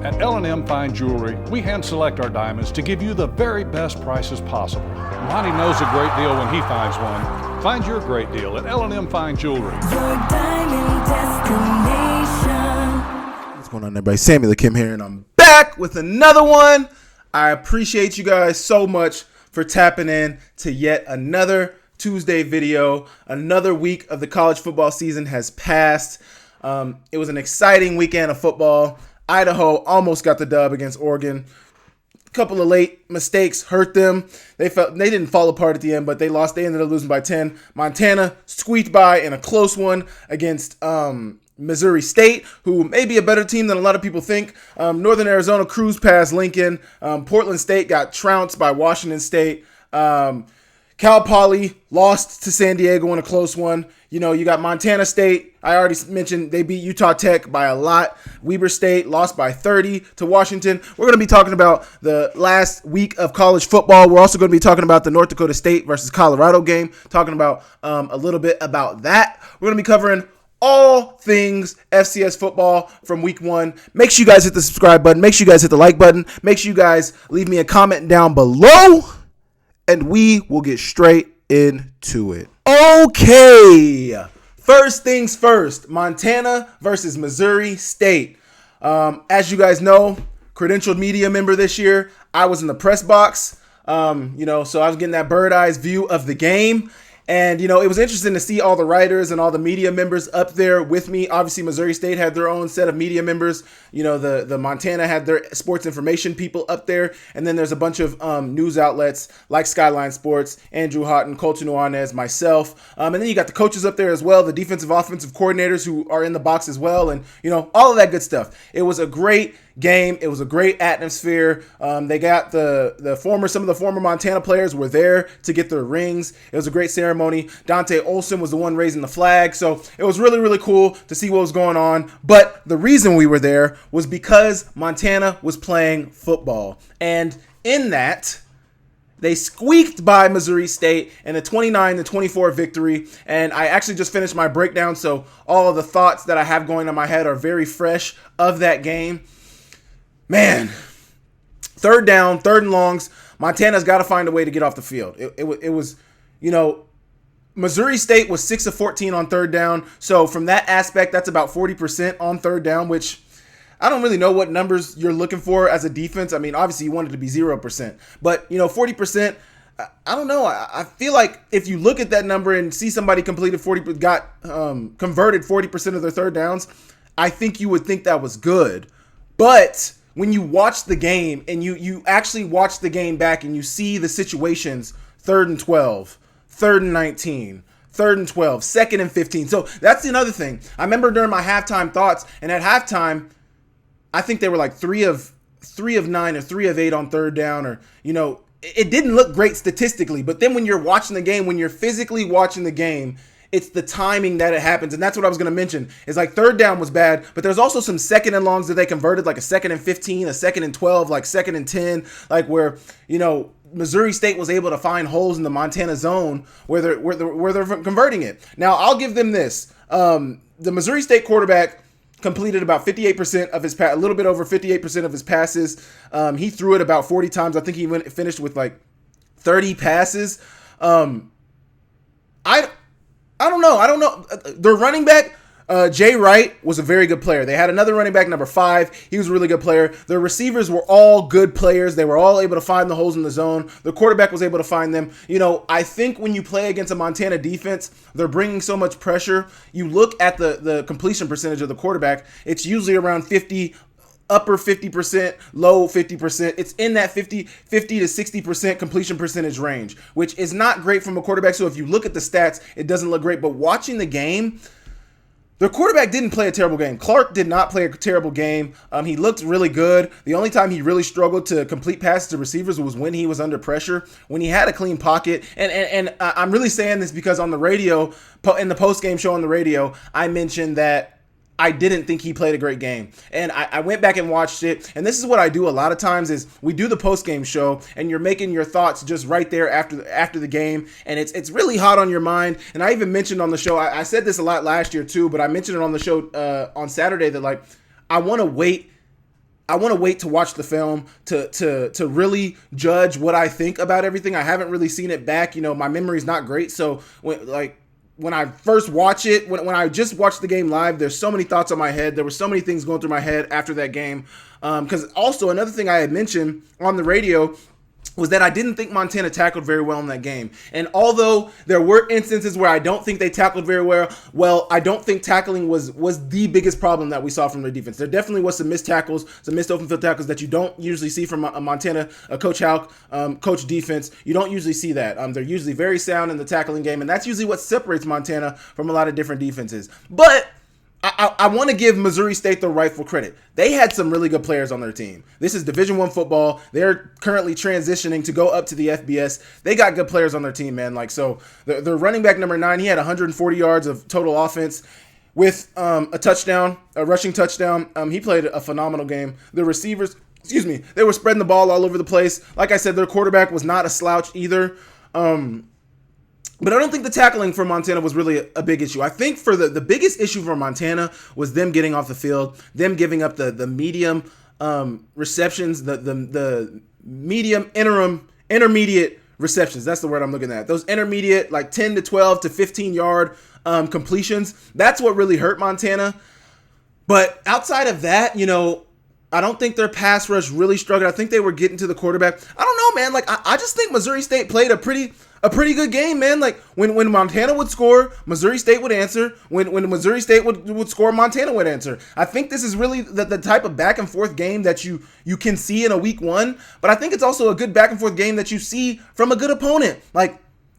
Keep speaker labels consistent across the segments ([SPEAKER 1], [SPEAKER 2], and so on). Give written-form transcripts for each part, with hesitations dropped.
[SPEAKER 1] At L&M Fine Jewelry, we hand select our diamonds to give you the very best prices possible. Monty knows a great deal when he finds one. Find your great deal at L&M Fine Jewelry.
[SPEAKER 2] Your diamond destination.
[SPEAKER 3] What's going on, everybody? Samuel Akem here, and I'm back with another one. I appreciate you guys so much for tapping in to yet another Tuesday video. Another week of the college football season has passed. It was an exciting weekend of football. Idaho almost got the dub against Oregon. A couple of late mistakes hurt them. They didn't fall apart at the end, but they lost. They ended up losing by 10. Montana squeaked by in a close one against Missouri State, who may be a better team than a lot of people think. Northern Arizona cruised past Lincoln. Portland State got trounced by Washington State. Cal Poly lost to San Diego in a close one. You know, you got Montana State. I already mentioned they beat Utah Tech by a lot. Weber State lost by 30 to Washington. We're going to be talking about the last week of college football. We're also going to be talking about the North Dakota State versus Colorado game, talking about a little bit about that. We're going to be covering all things FCS football from week one. Make sure you guys hit the subscribe button. Make sure you guys hit the like button. Make sure you guys leave me a comment down below, and we will get straight into it. Okay, first things first, Montana versus Missouri State. As you guys know, credentialed media member this year, I was in the press box, so I was getting that bird eyes view of the game. And, it was interesting to see all the writers and all the media members up there with me. Obviously, Missouri State had their own set of media members. The Montana had their sports information people up there. And then there's a bunch of news outlets like Skyline Sports, Andrew Houghton, Colton Nuanez, myself. And then you got the coaches up there as well, the defensive, offensive coordinators who are in the box as well. And, all of that good stuff. It was a great game. It was a great atmosphere. They got some of the former Montana players were there to get their rings. It was a great ceremony. Dante Olson was the one raising the flag. So it was really, really cool to see what was going on. But the reason we were there was because Montana was playing football. And in that, they squeaked by Missouri State in a 29-24 victory. And I actually just finished my breakdown, so all of the thoughts that I have going in my head are very fresh of that game. Man, third down, third and longs, Montana's got to find a way to get off the field. It was, Missouri State was 6 of 14 on third down. So from that aspect, that's about 40% on third down, which I don't really know what numbers you're looking for as a defense. I mean, obviously you want it to be 0%, but 40%, I don't know. I feel like if you look at that number and see somebody converted 40% of their third downs, I think you would think that was good. But when you watch the game and you actually watch the game back and you see the situations, 3rd and 12, 3rd and 19, 3rd and 12, 2nd and 15. So that's another thing. I remember during my halftime thoughts, and at halftime, I think they were like 3 of 9 or 3 of 8 on third down, or, it didn't look great statistically. But then when you're watching the game, when you're physically watching the game, it's the timing that it happens. And that's what I was going to mention. Is like third down was bad, but there's also some second and longs that they converted, like a 2nd and 15, a 2nd and 12, like 2nd and 10, like where, Missouri State was able to find holes in the Montana zone where they're converting it. Now, I'll give them this. The Missouri State quarterback completed about 58% of his a little bit over 58% of his passes. He threw it about 40 times. I think he finished with like 30 passes. I don't know. Their running back, Jay Wright, was a very good player. They had another running back, number 5. He was a really good player. Their receivers were all good players. They were all able to find the holes in the zone. The quarterback was able to find them. I think when you play against a Montana defense, they're bringing so much pressure. You look at the completion percentage of the quarterback. It's usually around 50, upper 50%, low 50%. It's in that 50 to 60% completion percentage range, which is not great from a quarterback. So if you look at the stats, it doesn't look great. But watching the game, their quarterback didn't play a terrible game. Clark did not play a terrible game. He looked really good. The only time he really struggled to complete passes to receivers was when he was under pressure, when he had a clean pocket. And I'm really saying this because on the radio, in the post-game show on the radio, I mentioned that I didn't think he played a great game. And I went back and watched it. And this is what I do a lot of times is we do the post-game show and you're making your thoughts just right there after the game. And it's really hot on your mind. And I even mentioned on the show, I said this a lot last year too, but I mentioned it on the show on Saturday that like I want to wait I want to wait to watch the film to really judge what I think about everything. I haven't really seen it back. My memory's not great. So when I first watch it, when I just watched the game live, there's so many thoughts on my head. There were so many things going through my head after that game. Because also another thing I had mentioned on the radio was that I didn't think Montana tackled very well in that game. And although there were instances where I don't think they tackled very well, I don't think tackling was the biggest problem that we saw from their defense. There definitely was some missed tackles, some missed open field tackles that you don't usually see from a Montana, Coach Houck, coach defense. You don't usually see that. They're usually very sound in the tackling game, and that's usually what separates Montana from a lot of different defenses. But I want to give Missouri State the rightful credit. They had some really good players on their team. This is Division I football. They're currently transitioning to go up to the FBS. They got good players on their team, man. Their running back number 9, he had 140 yards of total offense with a touchdown, a rushing touchdown. He played a phenomenal game. The receivers, they were spreading the ball all over the place. Like I said, their quarterback was not a slouch either. But I don't think the tackling for Montana was really a big issue. I think for the biggest issue for Montana was them getting off the field, them giving up the medium receptions, the medium intermediate receptions. That's the word I'm looking at. Those intermediate, 10 to 12 to 15 yard completions. That's what really hurt Montana. But outside of that, I don't think their pass rush really struggled. I think they were getting to the quarterback. I don't know, man. I just think Missouri State played a pretty good game, man. When Montana would score, Missouri State would answer. When Missouri State would score, Montana would answer. I think this is really the type of back and forth game that you can see in a week 1. But I think it's also a good back and forth game that you see from a good opponent.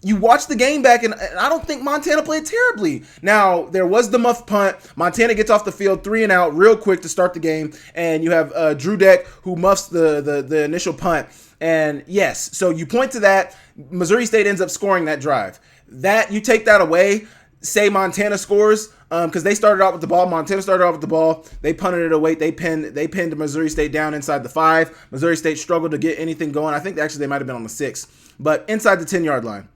[SPEAKER 3] You watch the game back, and I don't think Montana played terribly. Now, there was the muff punt. Montana gets off the field 3 and out real quick to start the game, and you have Drew Deck who muffs the initial punt. And yes, so you point to that. Missouri State ends up scoring that drive. That you take that away, say Montana scores, because they started out with the ball. Montana started out with the ball. They punted it away. They pinned Missouri State down inside the 5. Missouri State struggled to get anything going. I think actually they might have been on the 6, but inside the 10-yard line.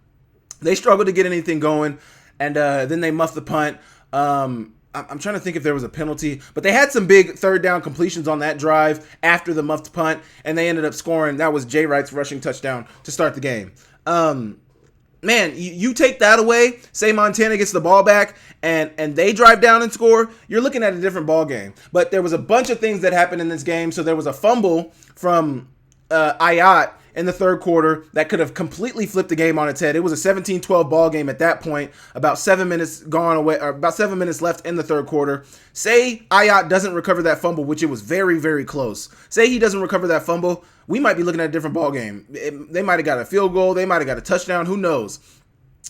[SPEAKER 3] They struggled to get anything going, and then they muffed the punt. I'm trying to think if there was a penalty, but they had some big third down completions on that drive after the muffed punt, and they ended up scoring. That was Jay Wright's rushing touchdown to start the game. Man, you take that away, say Montana gets the ball back, and they drive down and score, you're looking at a different ball game. But there was a bunch of things that happened in this game. So there was a fumble from Ayat in the third quarter that could have completely flipped the game on its head. It was a 17-12 ball game at that point, about 7 minutes gone away, or about 7 minutes left in the third quarter. Say Ayat doesn't recover that fumble, which it was very, very close. Say he doesn't recover that fumble, we might be looking at a different ball game. They might have got a field goal, they might have got a touchdown, who knows?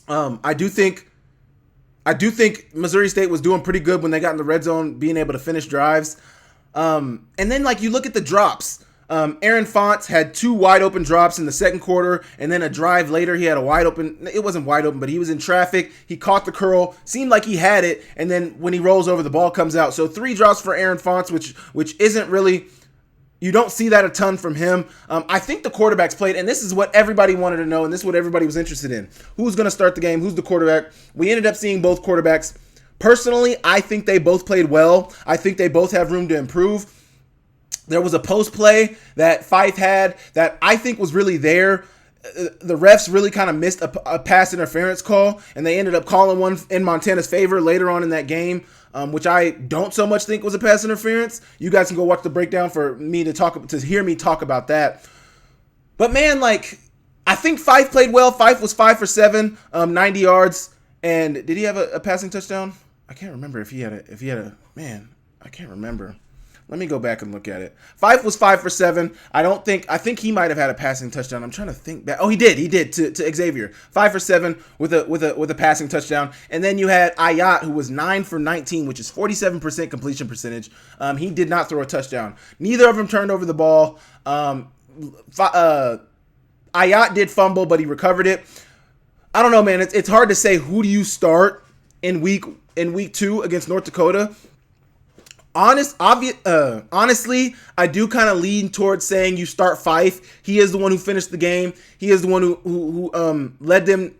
[SPEAKER 3] I do think Missouri State was doing pretty good when they got in the red zone, being able to finish drives. And then you look at the drops. Aaron Fonts had 2 wide open drops in the second quarter, and then a drive later he had a wide open, it wasn't wide open, but he was in traffic, he caught the curl, seemed like he had it, and then when he rolls over, the ball comes out. So 3 drops for Aaron Fonts, which isn't really, you don't see that a ton from him. I think the quarterbacks played, and this is what everybody wanted to know, and this is what everybody was interested in. Who's going to start the game? Who's the quarterback? We ended up seeing both quarterbacks. Personally, I think they both played well. I think they both have room to improve. There was a post play that Fife had that I think was really there. The refs really kind of missed a pass interference call, and they ended up calling one in Montana's favor later on in that game, which I don't so much think was a pass interference. You guys can go watch the breakdown for me to hear me talk about that. But man, I think Fife played well. Fife was 5 for 7, 90 yards, and did he have a passing touchdown? I can't remember if he had a man. I can't remember. Let me go back and look at it. Fife was 5 for 7. I think he might have had a passing touchdown. I'm trying to think back. Oh, he did to Xavier. 5 for 7 with a passing touchdown. And then you had Ayat, who was 9 for 19, which is 47% completion percentage. He did not throw a touchdown. Neither of them turned over the ball. Ayat did fumble, but he recovered it. I don't know, man. It's hard to say who do you start in week 2 against North Dakota. Honestly, I do kind of lean towards saying you start Fife. He is the one who finished the game. He is the one who led them.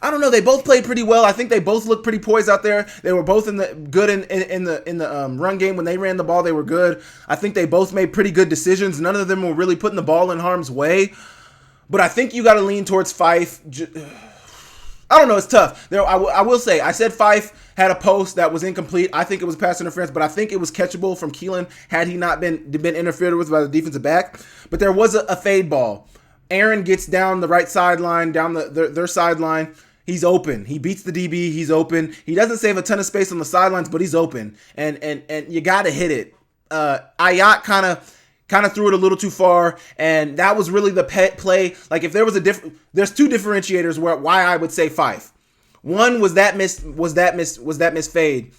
[SPEAKER 3] I don't know. They both played pretty well. I think they both looked pretty poised out there. They were both good in the run game. When they ran the ball, they were good. I think they both made pretty good decisions. None of them were really putting the ball in harm's way. But I think you got to lean towards Fife. I don't know. It's tough. I will say, I said Fife had a post that was incomplete. I think it was pass interference, but I think it was catchable from Keelan had he not been interfered with by the defensive back. But there was a fade ball. Aaron gets down the right sideline, down their sideline. He's open. He beats the DB. He's open. He doesn't save a ton of space on the sidelines, but he's open. And you got to hit it. Ayat kind of threw it a little too far, and that was really the pet play. Like if there was there's two differentiators why I would say Fife. One was that miss fade.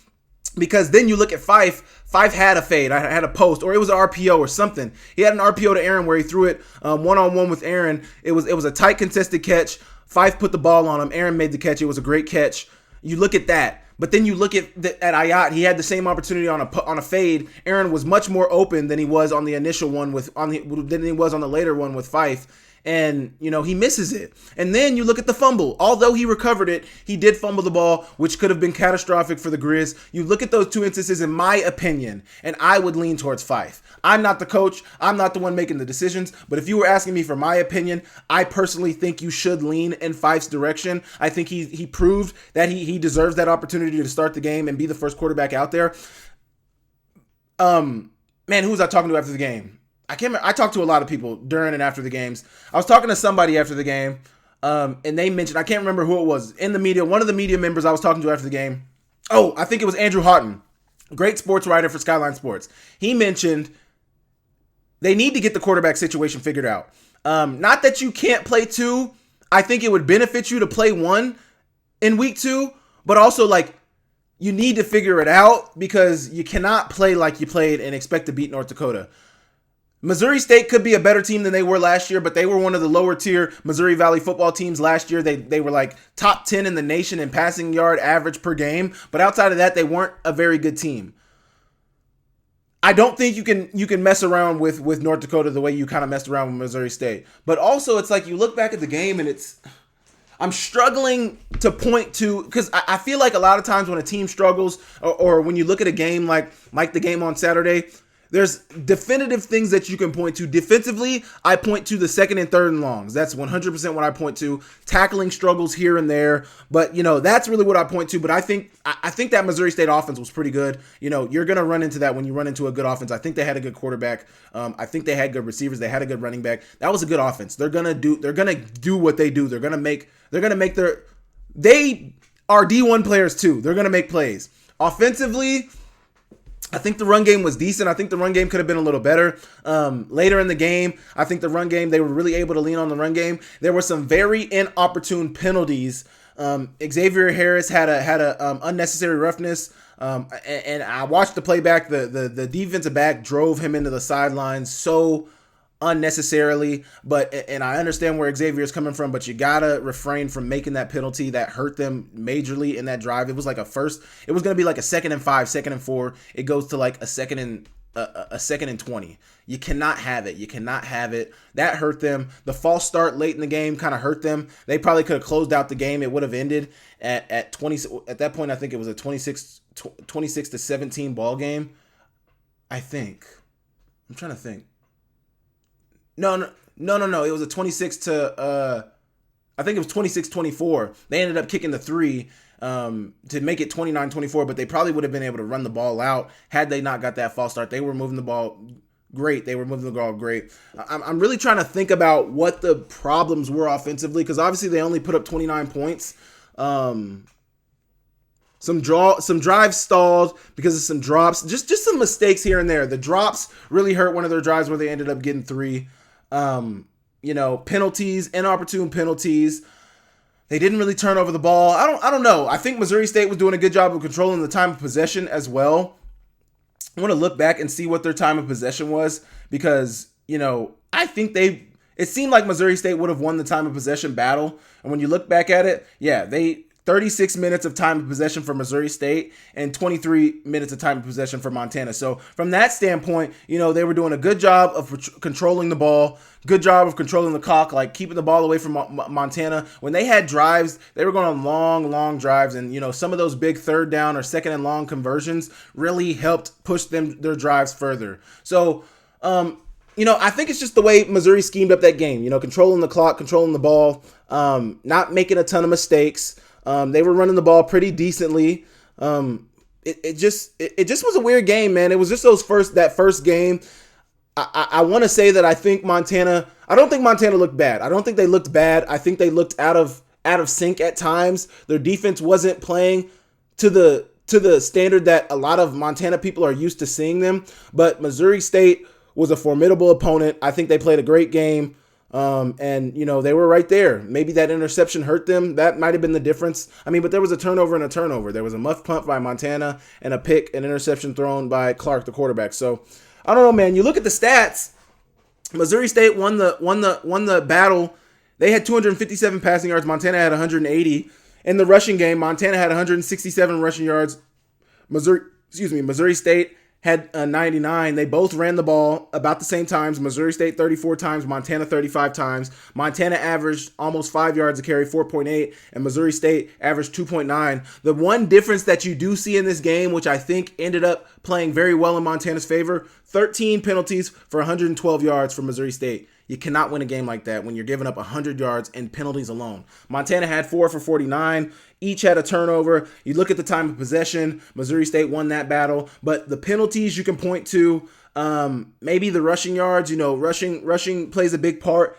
[SPEAKER 3] Because then you look at Fife had a fade. I had a post, or it was an RPO or something. He had an RPO to Aaron where he threw it one-on-one with Aaron. It was a tight contested catch. Fife put the ball on him. Aaron made the catch. It was a great catch. You look at that. But then you look at Ayat. He had the same opportunity on a fade. Aaron was much more open than he was on the initial one than he was on the later one with Fife. And, he misses it. And then you look at the fumble. Although he recovered it, he did fumble the ball, which could have been catastrophic for the Grizz. You look at those two instances, in my opinion, and I would lean towards Fife. I'm not the coach. I'm not the one making the decisions. But if you were asking me for my opinion, I personally think you should lean in Fife's direction. I think he proved that he deserves that opportunity to start the game and be the first quarterback out there. Man, who was I talking to after the game? I can't remember. I talked to a lot of people during and after the games. I was talking to somebody after the game, and they mentioned, I can't remember who it was, in the media, one of the media members I was talking to after the game. Oh, I think it was Andrew Houghton, great sports writer for Skyline Sports. He mentioned they need to get the quarterback situation figured out. Not that you can't play two. I think it would benefit you to play one in week 2, but also you need to figure it out because you cannot play like you played and expect to beat North Dakota. Missouri State could be a better team than they were last year, but they were one of the lower tier Missouri Valley football teams last year. They were top 10 in the nation in passing yard average per game, but outside of that, they weren't a very good team. I don't think you can mess around with North Dakota the way you kind of messed around with Missouri State. But also, it's you look back at the game and I'm struggling to point to, because I feel like a lot of times when a team struggles or when you look at a game like the game on Saturday, there's definitive things that you can point to. Defensively, I point to the second and third and longs. That's 100% what I point to. Tackling struggles here and there, but that's really what I point to. But I think that Missouri State offense was pretty good. You're gonna run into that when you run into a good offense. I think they had a good quarterback. I think they had good receivers. They had a good running back. That was a good offense. They're gonna do what they do. They are D1 players too. They're gonna make plays. Offensively, I think the run game was decent. I think the run game could have been a little better. Later in the game, I think the run game, they were really able to lean on the run game. There were some very inopportune penalties. Xavier Harris had a unnecessary roughness. And I watched the playback. The defensive back drove him into the sidelines so unnecessarily, and I understand where Xavier is coming from, but you gotta refrain from making that penalty that hurt them majorly in that drive. It was it was gonna be a 2nd and 5, 2nd and 4. It goes to a second and 20. You cannot have it. That hurt them. The false start late in the game kind of hurt them. They probably could have closed out the game. It would have ended at 20. At that point, I think it was a 26-17 ball game. I think. I'm trying to think. No. It was a 26 to, I think it was 26-24. They ended up kicking the 3 to make it 29-24, but they probably would have been able to run the ball out had they not got that false start. They were moving the ball great. I'm really trying to think about what the problems were offensively, because obviously they only put up 29 points. Some drives stalled because of some drops, just some mistakes here and there. The drops really hurt one of their drives where they ended up getting 3. Penalties, inopportune penalties. They didn't really turn over the ball. I don't know. I think Missouri State was doing a good job of controlling the time of possession as well. I want to look back and see what their time of possession was, because, I think it seemed like Missouri State would have won the time of possession battle. And when you look back at it, yeah, they 36 minutes of time of possession for Missouri State and 23 minutes of time of possession for Montana. So from that standpoint, they were doing a good job of controlling the ball, good job of controlling the clock, like keeping the ball away from Montana. When they had drives, they were going on long drives, and some of those big third down or second and long conversions really helped push their drives further. So, I think it's just the way Missouri schemed up that game, controlling the clock, controlling the ball, not making a ton of mistakes. They were running the ball pretty decently. It just was a weird game, man. It was just that first game. I want to say that I don't think Montana looked bad. I don't think they looked bad. I think they looked out of sync at times. Their defense wasn't playing to the standard that a lot of Montana people are used to seeing them. But Missouri State was a formidable opponent. I think they played a great game. And they were right there. Maybe that interception hurt them. That might have been the difference. But there was a turnover and a turnover. There was a muff punt by Montana and an interception thrown by Clark, the quarterback. So I don't know, man. You look at the stats. Missouri State won the battle. They had 257 passing yards. Montana had 180. In the rushing game, Montana had 167 rushing yards. Missouri State had 99. They both ran the ball about the same times. Missouri State 34 times, Montana 35 times. Montana averaged almost 5 yards a carry, 4.8, and Missouri State averaged 2.9. The one difference that you do see in this game, which I think ended up playing very well in Montana's favor, 13 penalties for 112 yards for Missouri State. You cannot win a game like that when you're giving up 100 yards and penalties alone. Montana had 4 for 49. Each had a turnover. You look at the time of possession, Missouri State won that battle. But the penalties you can point to, maybe the rushing yards, rushing plays a big part.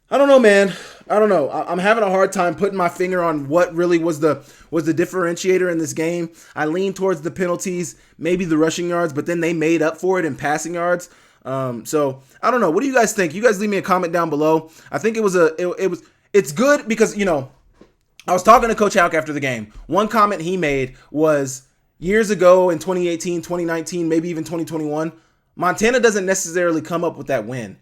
[SPEAKER 3] I don't know, man. I don't know. I'm having a hard time putting my finger on what really was the differentiator in this game. I lean towards the penalties, maybe the rushing yards, but then they made up for it in passing yards. So I don't know. What do you guys think? You guys leave me a comment down below. I think it's good because, I was talking to Coach Houck after the game. One comment he made was years ago in 2018, 2019, maybe even 2021, Montana doesn't necessarily come up with that win.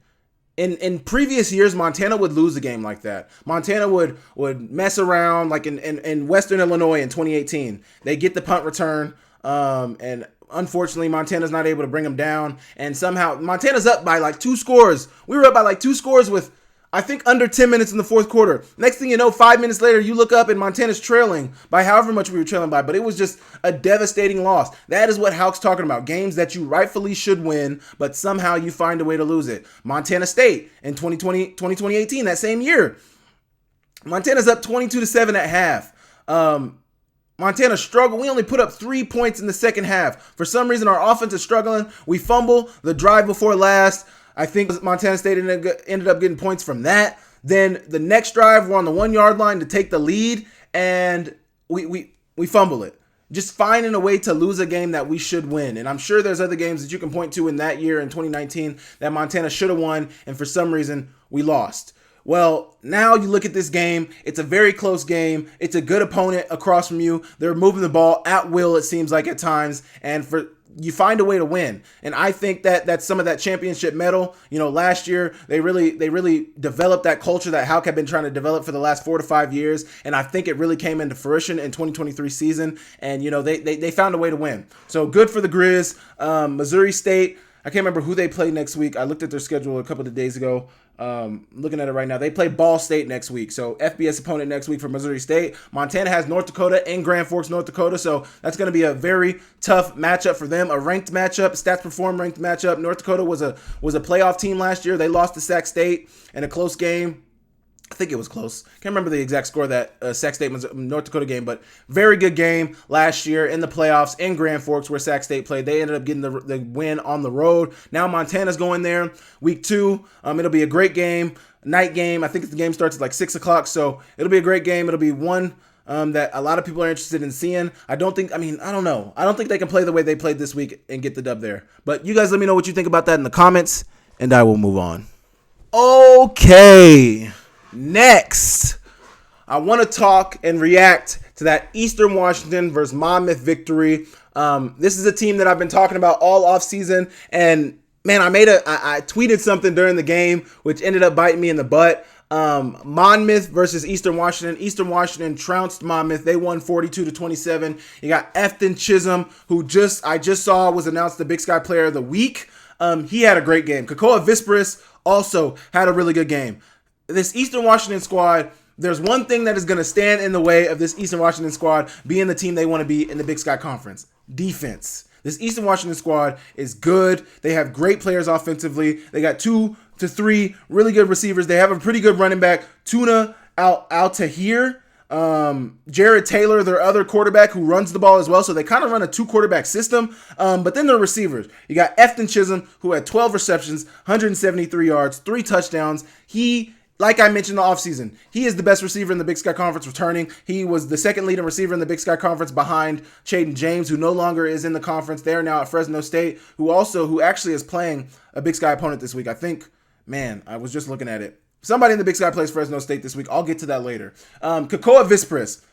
[SPEAKER 3] In previous years, Montana would lose a game like that. Montana would mess around, like in Western Illinois in 2018. They get the punt return, and unfortunately, Montana's not able to bring them down. And somehow, Montana's up by like 2 scores. We were up by like 2 scores with, I think, under 10 minutes in the fourth quarter. Next thing you know, 5 minutes later, you look up and Montana's trailing by however much we were trailing by. But it was just a devastating loss. That is what Houck's talking about. Games that you rightfully should win, but somehow you find a way to lose it. Montana State in 2018, that same year. Montana's up 22-7 at half. Montana struggled. We only put up 3 points in the second half. For some reason, our offense is struggling. We fumble the drive before last. I think Montana State ended up getting points from that. Then the next drive, we're on the 1 yard line to take the lead, and we fumble it. Just finding a way to lose a game that we should win. And I'm sure there's other games that you can point to in that year in 2019 that Montana should have won, and for some reason we lost. Well, now you look at this game. It's a very close game. It's a good opponent across from you. They're moving the ball at will, it seems like at times, and you find a way to win. And I think that's some of that championship medal. Last year they really developed that culture that Houck had been trying to develop for the last 4 to 5 years, and I think it really came into fruition in 2023 season. And they found a way to win. So good for the Grizz. Missouri State, I can't remember who they play next week. I looked at their schedule a couple of days ago. Looking at it right now, they play Ball State next week. So FBS opponent next week for Missouri State. Montana has North Dakota in Grand Forks, North Dakota. So that's going to be a very tough matchup for them. A ranked matchup, Stats Perform ranked matchup. North Dakota was a playoff team last year. They lost to Sac State in a close game. I think it was close. Can't remember the exact score of that Sac State North Dakota game, but very good game last year in the playoffs in Grand Forks where Sac State played. They ended up getting the win on the road. Now Montana's going there week 2. It'll be a great game, night game. I think the game starts at like 6 o'clock, so it'll be a great game. It'll be one that a lot of people are interested in seeing. I don't think they can play the way they played this week and get the dub there. But you guys let me know what you think about that in the comments, and I will move on. Okay. Next, I want to talk and react to that Eastern Washington versus Monmouth victory. This is a team that I've been talking about all offseason, and man, I tweeted something during the game which ended up biting me in the butt. Monmouth versus Eastern Washington. Eastern Washington trounced Monmouth. They won 42-27. You got Efton Chisholm, who I just saw was announced the Big Sky Player of the Week. He had a great game. Kakoa Vispris also had a really good game. This Eastern Washington squad, there's one thing that is going to stand in the way of this Eastern Washington squad being the team they want to be in the Big Sky Conference. Defense. This Eastern Washington squad is good. They have great players offensively. They got 2 to 3 really good receivers. They have a pretty good running back. Tuna Al-Tahir. Jared Taylor, their other quarterback who runs the ball as well. So they kind of run a 2-quarterback system. But then their receivers. You got Efton Chisholm, who had 12 receptions, 173 yards, 3 touchdowns. Like I mentioned in the offseason, he is the best receiver in the Big Sky Conference returning. He was the second leading receiver in the Big Sky Conference behind Chaden James, who no longer is in the conference. They are now at Fresno State, who actually is playing a Big Sky opponent this week. I think, I was just looking at it. Somebody in the Big Sky plays Fresno State this week. I'll get to that later. Kakoa Vispris,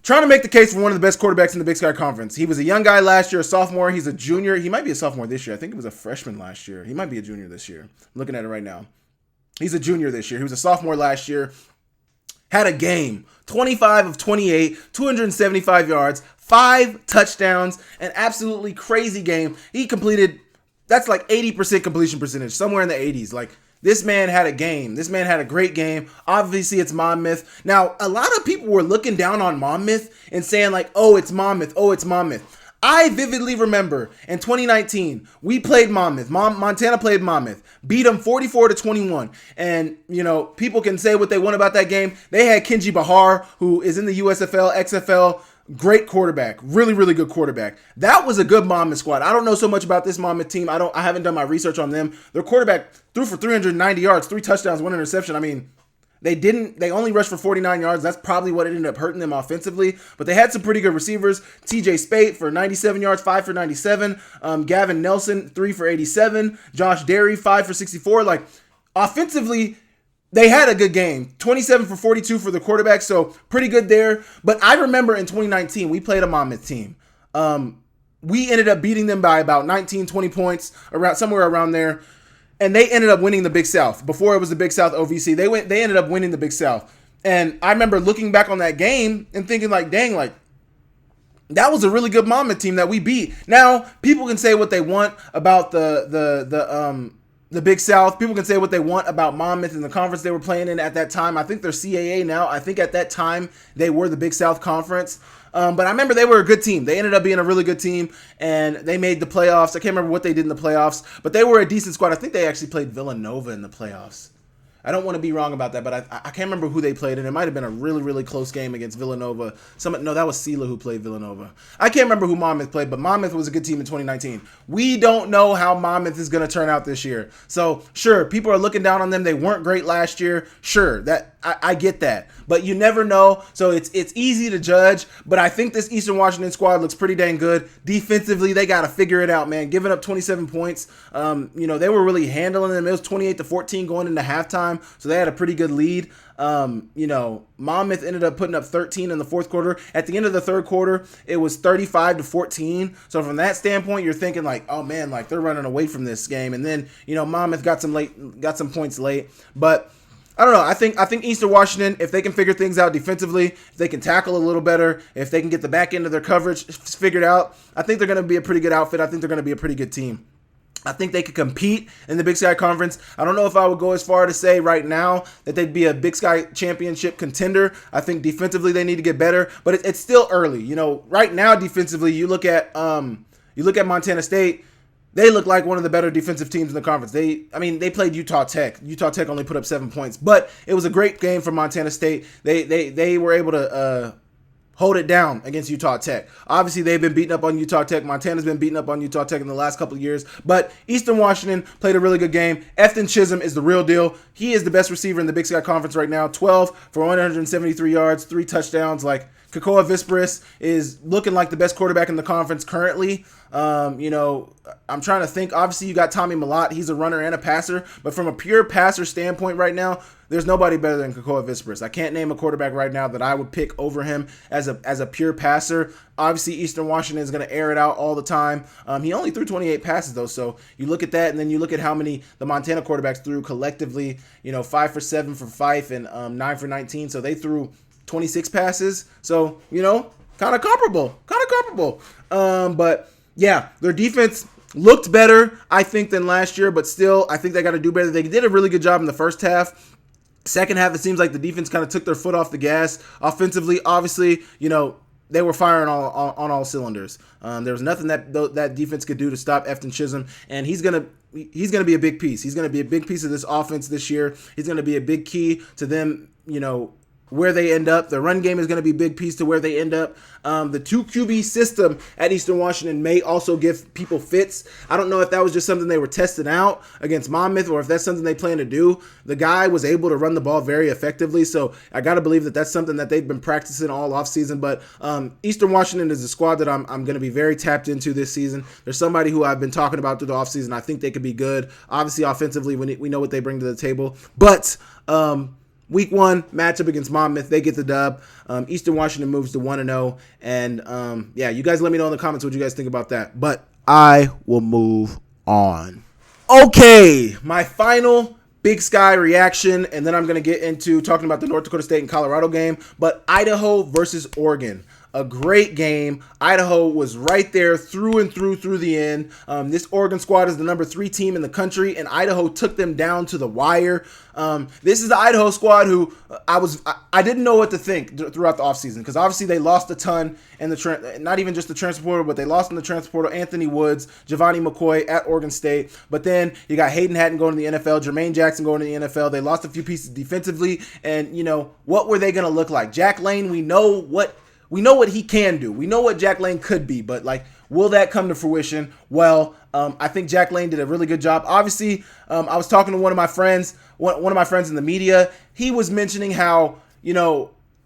[SPEAKER 3] trying to make the case for one of the best quarterbacks in the Big Sky Conference. He was a young guy last year, a sophomore. He's a junior. He might be a sophomore this year. I think he was a freshman last year. He might be a junior this year. I'm looking at it right now. He's a junior this year. He was a sophomore last year. Had a game. 25 of 28, 275 yards, 5 touchdowns, an absolutely crazy game. He completed, that's like 80% completion percentage, somewhere in the 80s. Like, this man had a game. This man had a great game. Obviously, it's Monmouth. Now, a lot of people were looking down on Monmouth and saying like, oh, it's Monmouth. Oh, it's Monmouth. I vividly remember in 2019, we played Monmouth. Montana played Monmouth, beat them 44-21. And, people can say what they want about that game. They had Kenji Bahar, who is in the USFL, XFL, great quarterback, really, really good quarterback. That was a good Monmouth squad. I don't know so much about this Monmouth team. I haven't done my research on them. Their quarterback threw for 390 yards, 3 touchdowns, 1 interception. I mean, they only rushed for 49 yards. That's probably what ended up hurting them offensively. But they had some pretty good receivers. TJ Spate for 97 yards, 5 for 97. Gavin Nelson, 3 for 87. Josh Derry, 5 for 64. Like, offensively, they had a good game. 27 for 42 for the quarterback, so pretty good there. But I remember in 2019, we played a Monmouth team. We ended up beating them by about 19, 20 points, somewhere around there. And they ended up winning the Big South. Before it was the Big South OVC, they ended up winning the Big South. And I remember looking back on that game and thinking like, dang, like, that was a really good Monmouth team that we beat. Now, people can say what they want about the Big South. People can say what they want about Monmouth and the conference they were playing in at that time. I think they're CAA now. I think at that time they were the Big South Conference. But I remember they were a good team. They ended up being a really good team, and they made the playoffs. I can't remember what they did in the playoffs, but they were a decent squad. I think they actually played Villanova in the playoffs. I don't want to be wrong about that, but I can't remember who they played, and it might have been a really, really close game against Villanova. No, that was Sela who played Villanova. I can't remember who Monmouth played, but Monmouth was a good team in 2019. We don't know how Monmouth is going to turn out this year. So, sure, people are looking down on them. They weren't great last year. Sure, I get that. But you never know, so it's easy to judge. But I think this Eastern Washington squad looks pretty dang good. Defensively, they got to figure it out, man. Giving up 27 points, they were really handling them. It was 28-14 going into halftime, so they had a pretty good lead. Monmouth ended up putting up 13 in the fourth quarter. At the end of the third quarter, it was 35-14. So from that standpoint, you're thinking like, oh man, like they're running away from this game. And then, Monmouth got some points late, but I don't know. I think Eastern Washington, if they can figure things out defensively, if they can tackle a little better, if they can get the back end of their coverage figured out, I think they're going to be a pretty good outfit. I think they're going to be a pretty good team. I think they could compete in the Big Sky Conference. I don't know if I would go as far to say right now that they'd be a Big Sky championship contender. I think defensively they need to get better, but it's still early. Right now defensively, you look at Montana State. They look like one of the better defensive teams in the conference. They played Utah Tech. Utah Tech only put up 7 points, but it was a great game for Montana State. They were able to hold it down against Utah Tech. Obviously, they've been beating up on Utah Tech. Montana's been beating up on Utah Tech in the last couple of years, but Eastern Washington played a really good game. Efton Chisholm is the real deal. He is the best receiver in the Big Sky Conference right now. 12 for 173 yards, 3 touchdowns. Like, Kekoa Visperis is looking like the best quarterback in the conference currently. I'm trying to think. Obviously, you got Tommy Mellott. He's a runner and a passer. But from a pure passer standpoint right now, there's nobody better than Kekoa Visperis. I can't name a quarterback right now that I would pick over him as a pure passer. Obviously, Eastern Washington is going to air it out all the time. He only threw 28 passes, though. So you look at that, and then you look at how many the Montana quarterbacks threw collectively. 5 for 7 for Fife and 9 for 19. So they threw 26 passes. So, kind of comparable. But yeah, their defense looked better, I think, than last year, but still, I think they got to do better. They did a really good job in the first half. Second half, it seems like the defense kind of took their foot off the gas. Offensively, obviously, they were firing on all cylinders. There was nothing that defense could do to stop Efton Chisholm, and he's gonna be a big piece. He's gonna be a big piece of this offense this year. He's gonna be a big key to them, where they end up. The run game is going to be a big piece to where they end up. The 2 QB system at Eastern Washington may also give people fits. I don't know if that was just something they were testing out against Monmouth or if that's something they plan to do. The guy was able to run the ball very effectively, so I got to believe that that's something that they've been practicing all offseason. But Eastern Washington is a squad that I'm going to be very tapped into this season. There's somebody who I've been talking about through the offseason. I think they could be good. Obviously, offensively, we know what they bring to the table. But Week 1 matchup against Monmouth, they get the dub. Eastern Washington moves to 1-0. And you guys let me know in the comments what you guys think about that. But I will move on. Okay, my final Big Sky reaction, and then I'm going to get into talking about the North Dakota State and Colorado game. But Idaho versus Oregon. A great game. Idaho was right there through and through the end. This Oregon squad is the number 3 team in the country, and Idaho took them down to the wire. This is the Idaho squad who I didn't know what to think throughout the offseason, because obviously they lost a ton in not even just the transfer portal, but they lost in the transfer portal Anthony Woods, Giovanni McCoy at Oregon State. But then you got Hayden Hatton going to the NFL, Jermaine Jackson going to the NFL. They lost a few pieces defensively, and what were they going to look like? Jack Lane, we know what he can do. We know what Jack Lane could be, but will that come to fruition? Well, I think Jack Lane did a really good job. Obviously, I was talking to one of my friends in the media. He was mentioning how,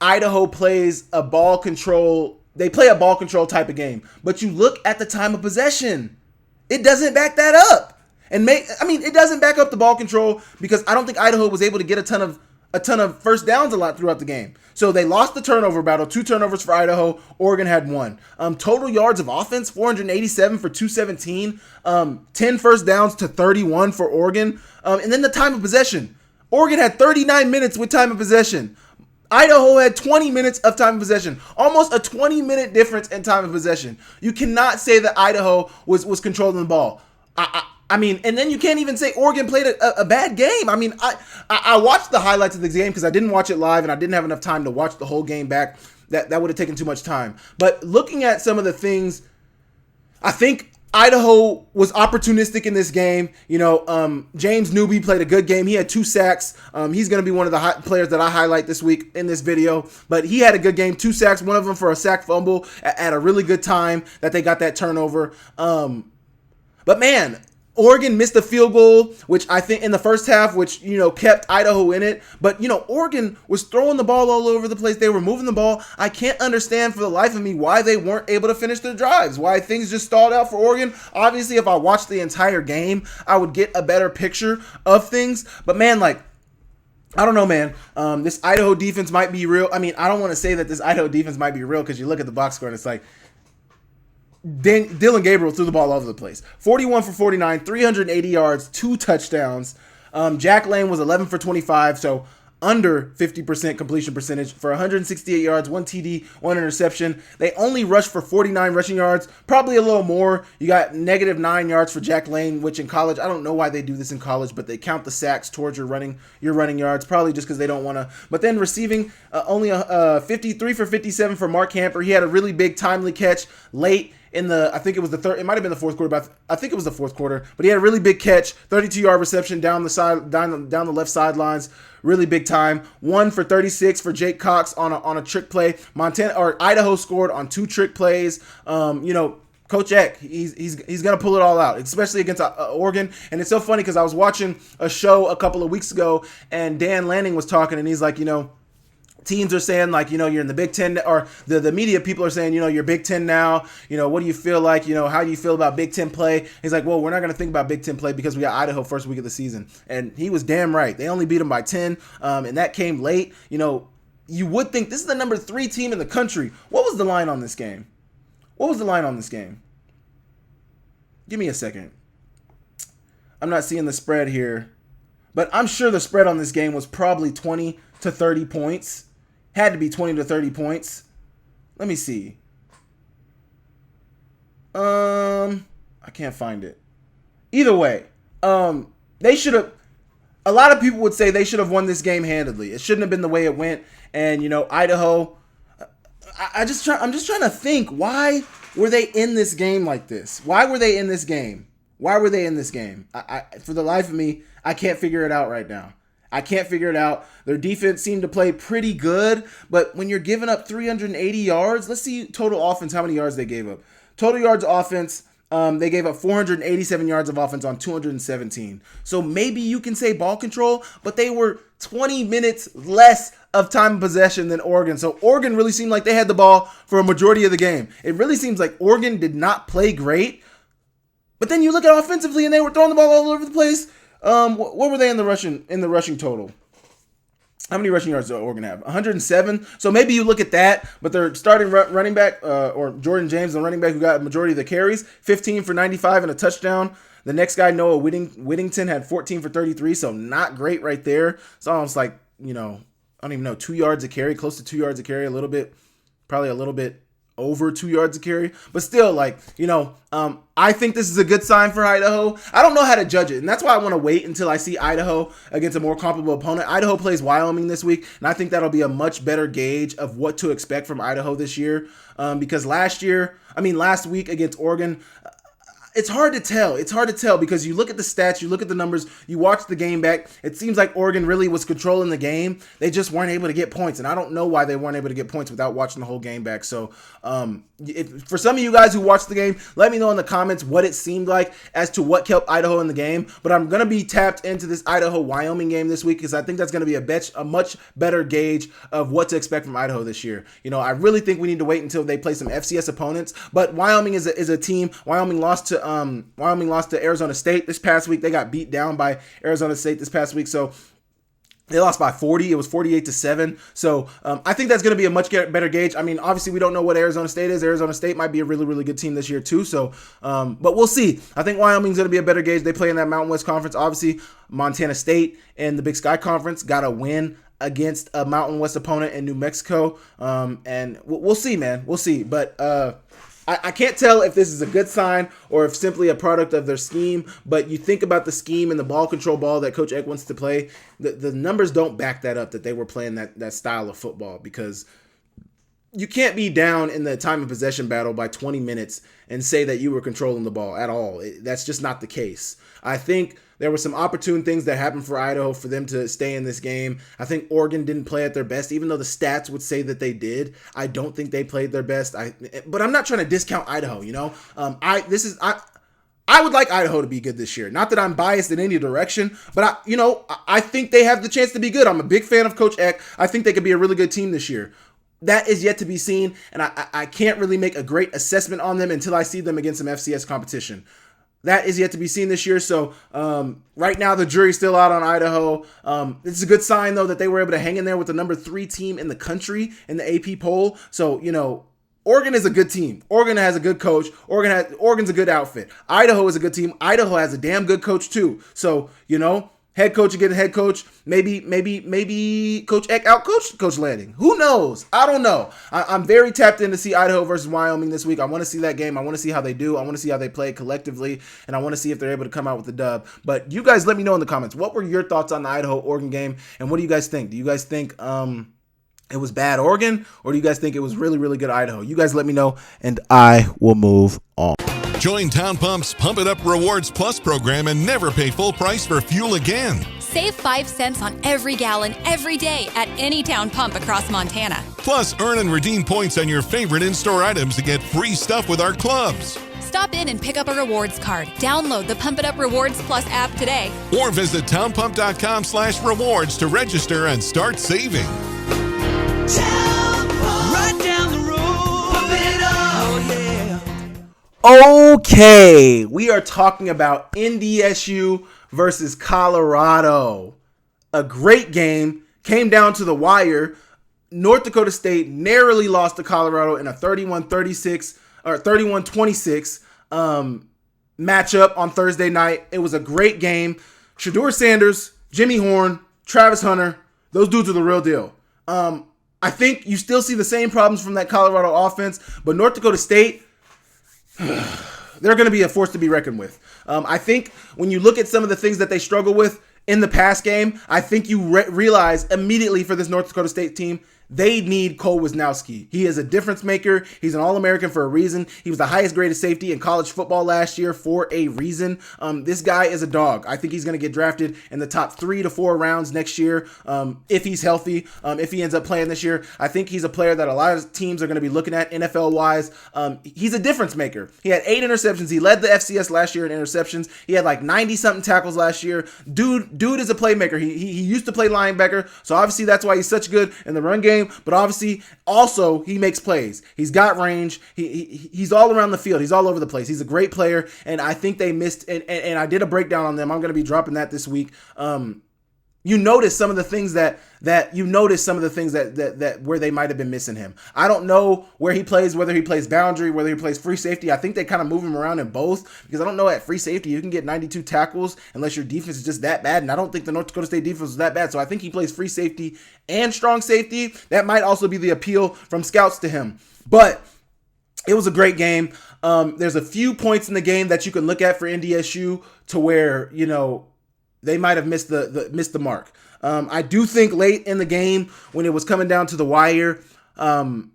[SPEAKER 3] Idaho plays a ball control. They play a ball control type of game, but you look at the time of possession. It doesn't back that up. It doesn't back up the ball control, because I don't think Idaho was able to get a ton of first downs a lot throughout the game. So they lost the turnover battle, 2 turnovers for Idaho. Oregon had 1. Total yards of offense, 487 for 217. 10 first downs to 31 for Oregon. And then the time of possession. Oregon had 39 minutes with time of possession. Idaho had 20 minutes of time of possession. Almost a 20-minute difference in time of possession. You cannot say that Idaho was controlling the ball. And then you can't even say Oregon played a bad game. I watched the highlights of the game because I didn't watch it live and I didn't have enough time to watch the whole game back. That would have taken too much time. But looking at some of the things, I think Idaho was opportunistic in this game. James Newby played a good game. He had 2 sacks. He's going to be one of the players that I highlight this week in this video. But he had a good game, 2 sacks, one of them for a sack fumble at a really good time that they got that turnover. But man, Oregon missed a field goal, which I think in the first half, which, kept Idaho in it. But, Oregon was throwing the ball all over the place. They were moving the ball. I can't understand for the life of me why they weren't able to finish their drives, why things just stalled out for Oregon. Obviously, if I watched the entire game, I would get a better picture of things. But, man, I don't know, man. This Idaho defense might be real. I don't want to say that this Idaho defense might be real, because you look at the box score and it's like, Dylan Gabriel threw the ball all over the place. 41 for 49, 380 yards, 2 touchdowns. Jack Lane was 11 for 25, so under 50% completion percentage for 168 yards, 1 TD, 1 interception. They only rushed for 49 rushing yards, probably a little more. You got -9 yards for Jack Lane, which in college, I don't know why they do this in college, but they count the sacks towards your running yards, probably just because they don't want to. But then receiving, only 53 for 57 for Mark Hamper. He had a really big timely catch late in I think it was the third, it might have been the fourth quarter, but I think it was the fourth quarter. But he had a really big catch, 32-yard reception down the left sidelines, really big time. 1 for 36 for Jake Cox on a trick play. Idaho scored on 2 trick plays. Coach Eck, he's gonna pull it all out, especially against Oregon. And it's so funny because I was watching a show a couple of weeks ago, and Dan Lanning was talking, and he's like, teams are saying, like, you're in the Big Ten, or the media people are saying, you're Big Ten now. What do you feel like? How do you feel about Big Ten play? He's like, well, we're not going to think about Big Ten play because we got Idaho first week of the season. And he was damn right. They only beat them by 10, and that came late. You would think this is the number 3 team in the country. What was the line on this game? Give me a second. I'm not seeing the spread here, but I'm sure the spread on this game was probably 20 to 30 points. Had to be 20 to 30 points. Let me see. I can't find it. Either way, they should have. A lot of people would say they should have won this game handedly. It shouldn't have been the way it went. And Idaho. I'm just trying to think. Why were they in this game like this? Why were they in this game? I for the life of me, I can't figure it out right now. Their defense seemed to play pretty good, but when you're giving up 380 yards, let's see total offense, how many yards they gave up. Total yards offense, they gave up 487 yards of offense on 217. So maybe you can say ball control, but they were 20 minutes less of time of possession than Oregon. So Oregon really seemed like they had the ball for a majority of the game. It really seems like Oregon did not play great. But then you look at offensively, and they were throwing the ball all over the place. What were they in the rushing total? How many rushing yards did Oregon have? 107. So maybe you look at that, but their starting running back, or Jordan James, the running back who got a majority of the carries, 15 for 95 and a touchdown. The next guy, Noah Whittington, had 14 for 33, so not great right there. It's almost like, I don't even know, 2 yards a carry, close to 2 yards a carry, probably a little bit over 2 yards a carry, but still, I think this is a good sign for Idaho. I don't know how to judge it, and that's why I want to wait until I see Idaho against a more comparable opponent. Idaho plays Wyoming this week, and I think that'll be a much better gauge of what to expect from Idaho this year, because last week against Oregon, it's hard to tell because you look at the stats, you look at the numbers, you watch the game back. It seems like Oregon really was controlling the game. They just weren't able to get points, and I don't know why they weren't able to get points without watching the whole game back. So for some of you guys who watched the game, let me know in the comments what it seemed like as to what kept Idaho in the game. But I'm going to be tapped into this Idaho-Wyoming game this week because I think that's going to be a much better gauge of what to expect from Idaho this year. I really think we need to wait until they play some FCS opponents. But Wyoming is a team. Wyoming lost to Arizona State this past week. They got beat down by Arizona State this past week. So they lost by 40. It was 48-7. So I think that's going to be a much better gauge. Obviously, we don't know what Arizona State is. Arizona State might be a really, really good team this year too. So, but we'll see. I think Wyoming's going to be a better gauge. They play in that Mountain West Conference. Obviously, Montana State and the Big Sky Conference got a win against a Mountain West opponent in New Mexico. And we'll see, man. We'll see. But I can't tell if this is a good sign or if simply a product of their scheme, but you think about the scheme and the ball control ball that Coach Eck wants to play, the numbers don't back that up, that they were playing that style of football, because you can't be down in the time of possession battle by 20 minutes and say that you were controlling the ball at all. That's just not the case. I think there were some opportune things that happened for Idaho for them to stay in this game. I think Oregon didn't play at their best, even though the stats would say that they did. I don't think they played their best. But I'm not trying to discount Idaho, I would like Idaho to be good this year. Not that I'm biased in any direction, but I think they have the chance to be good. I'm a big fan of Coach Eck. I think they could be a really good team this year. That is yet to be seen, and I can't really make a great assessment on them until I see them against some FCS competition. That is yet to be seen this year. So right now, the jury's still out on Idaho. It's a good sign, though, that they were able to hang in there with the number 3 team in the country in the AP poll. So, Oregon is a good team. Oregon has a good coach. Oregon's a good outfit. Idaho is a good team. Idaho has a damn good coach, too. So, head coach against head coach. Maybe Coach Eck outcoached Coach Lanning. Who knows? I don't know. I'm very tapped in to see Idaho versus Wyoming this week. I want to see that game. I want to see how they do. I want to see how they play collectively, and I want to see if they're able to come out with the dub. But you guys let me know in the comments. What were your thoughts on the Idaho-Oregon game, and what do you guys think? Do you guys think it was bad Oregon, or do you guys think it was really, really good Idaho? You guys let me know, and I will move on.
[SPEAKER 2] Join Town Pump's Pump It Up Rewards Plus program and never pay full price for fuel again.
[SPEAKER 4] Save 5 cents on every gallon every day at any Town Pump across Montana.
[SPEAKER 2] Plus, earn and redeem points on your favorite in-store items to get free stuff with our clubs.
[SPEAKER 4] Stop in and pick up a rewards card. Download the Pump It Up Rewards Plus app today.
[SPEAKER 2] Or visit townpump.com/rewards to register and start saving.
[SPEAKER 5] Right down the road. Pump it up. Oh, yeah.
[SPEAKER 3] Okay, we are talking about NDSU versus Colorado. A great game, came down to the wire. North Dakota State narrowly lost to Colorado in a 31-36 or 31-26 matchup on Thursday night. It was a great game. Shedeur Sanders, Jimmy Horn, Travis Hunter, those dudes are the real deal. I think you still see the same problems from that Colorado offense, but North Dakota State, they're going to be a force to be reckoned with. I think when you look at some of the things that they struggle with in the pass game, I think you realize immediately for this North Dakota State team, they need Cole Wisniewski. He is a difference maker. He's an All-American for a reason. He was the highest graded safety in college football last year for a reason. This guy is a dog. I think he's going to get drafted in the top 3 to 4 rounds next year if he's healthy, if he ends up playing this year. I think he's a player that a lot of teams are going to be looking at NFL-wise. He's a difference maker. He had 8 interceptions. He led the FCS last year in interceptions. He had like 90-something tackles last year. Dude is a playmaker. He used to play linebacker, so obviously that's why he's such good in the run game. But obviously, also, he makes plays. He's got range. He's all around the field. He's all over the place. He's a great player, and I think they missed, and I did a breakdown on them. I'm going to be dropping that this week. You notice some of the things that where they might have been missing him. I don't know where he plays, whether he plays boundary, whether he plays free safety. I think they kind of move him around in both, because I don't know, at free safety you can get 92 tackles unless your defense is just that bad, and I don't think the North Dakota State defense is that bad. So I think he plays free safety and strong safety. That might also be the appeal from scouts to him. But it was a great game. There's a few points in the game that you can look at for NDSU to where, they might have missed the mark. I do think late in the game, when it was coming down to the wire, NDSU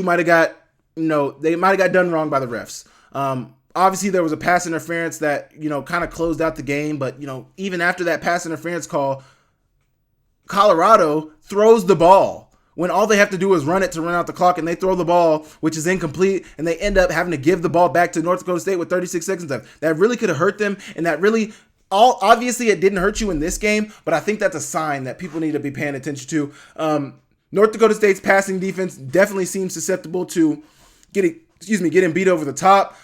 [SPEAKER 3] might have got, they might have got done wrong by the refs. Obviously, there was a pass interference that, kind of closed out the game. But, even after that pass interference call, Colorado throws the ball when all they have to do is run it to run out the clock, and they throw the ball, which is incomplete, and they end up having to give the ball back to North Dakota State with 36 seconds left. That really could have hurt them, and that really... Obviously, it didn't hurt you in this game, but I think that's a sign that people need to be paying attention to. North Dakota State's passing defense definitely seems susceptible to getting beat over the top.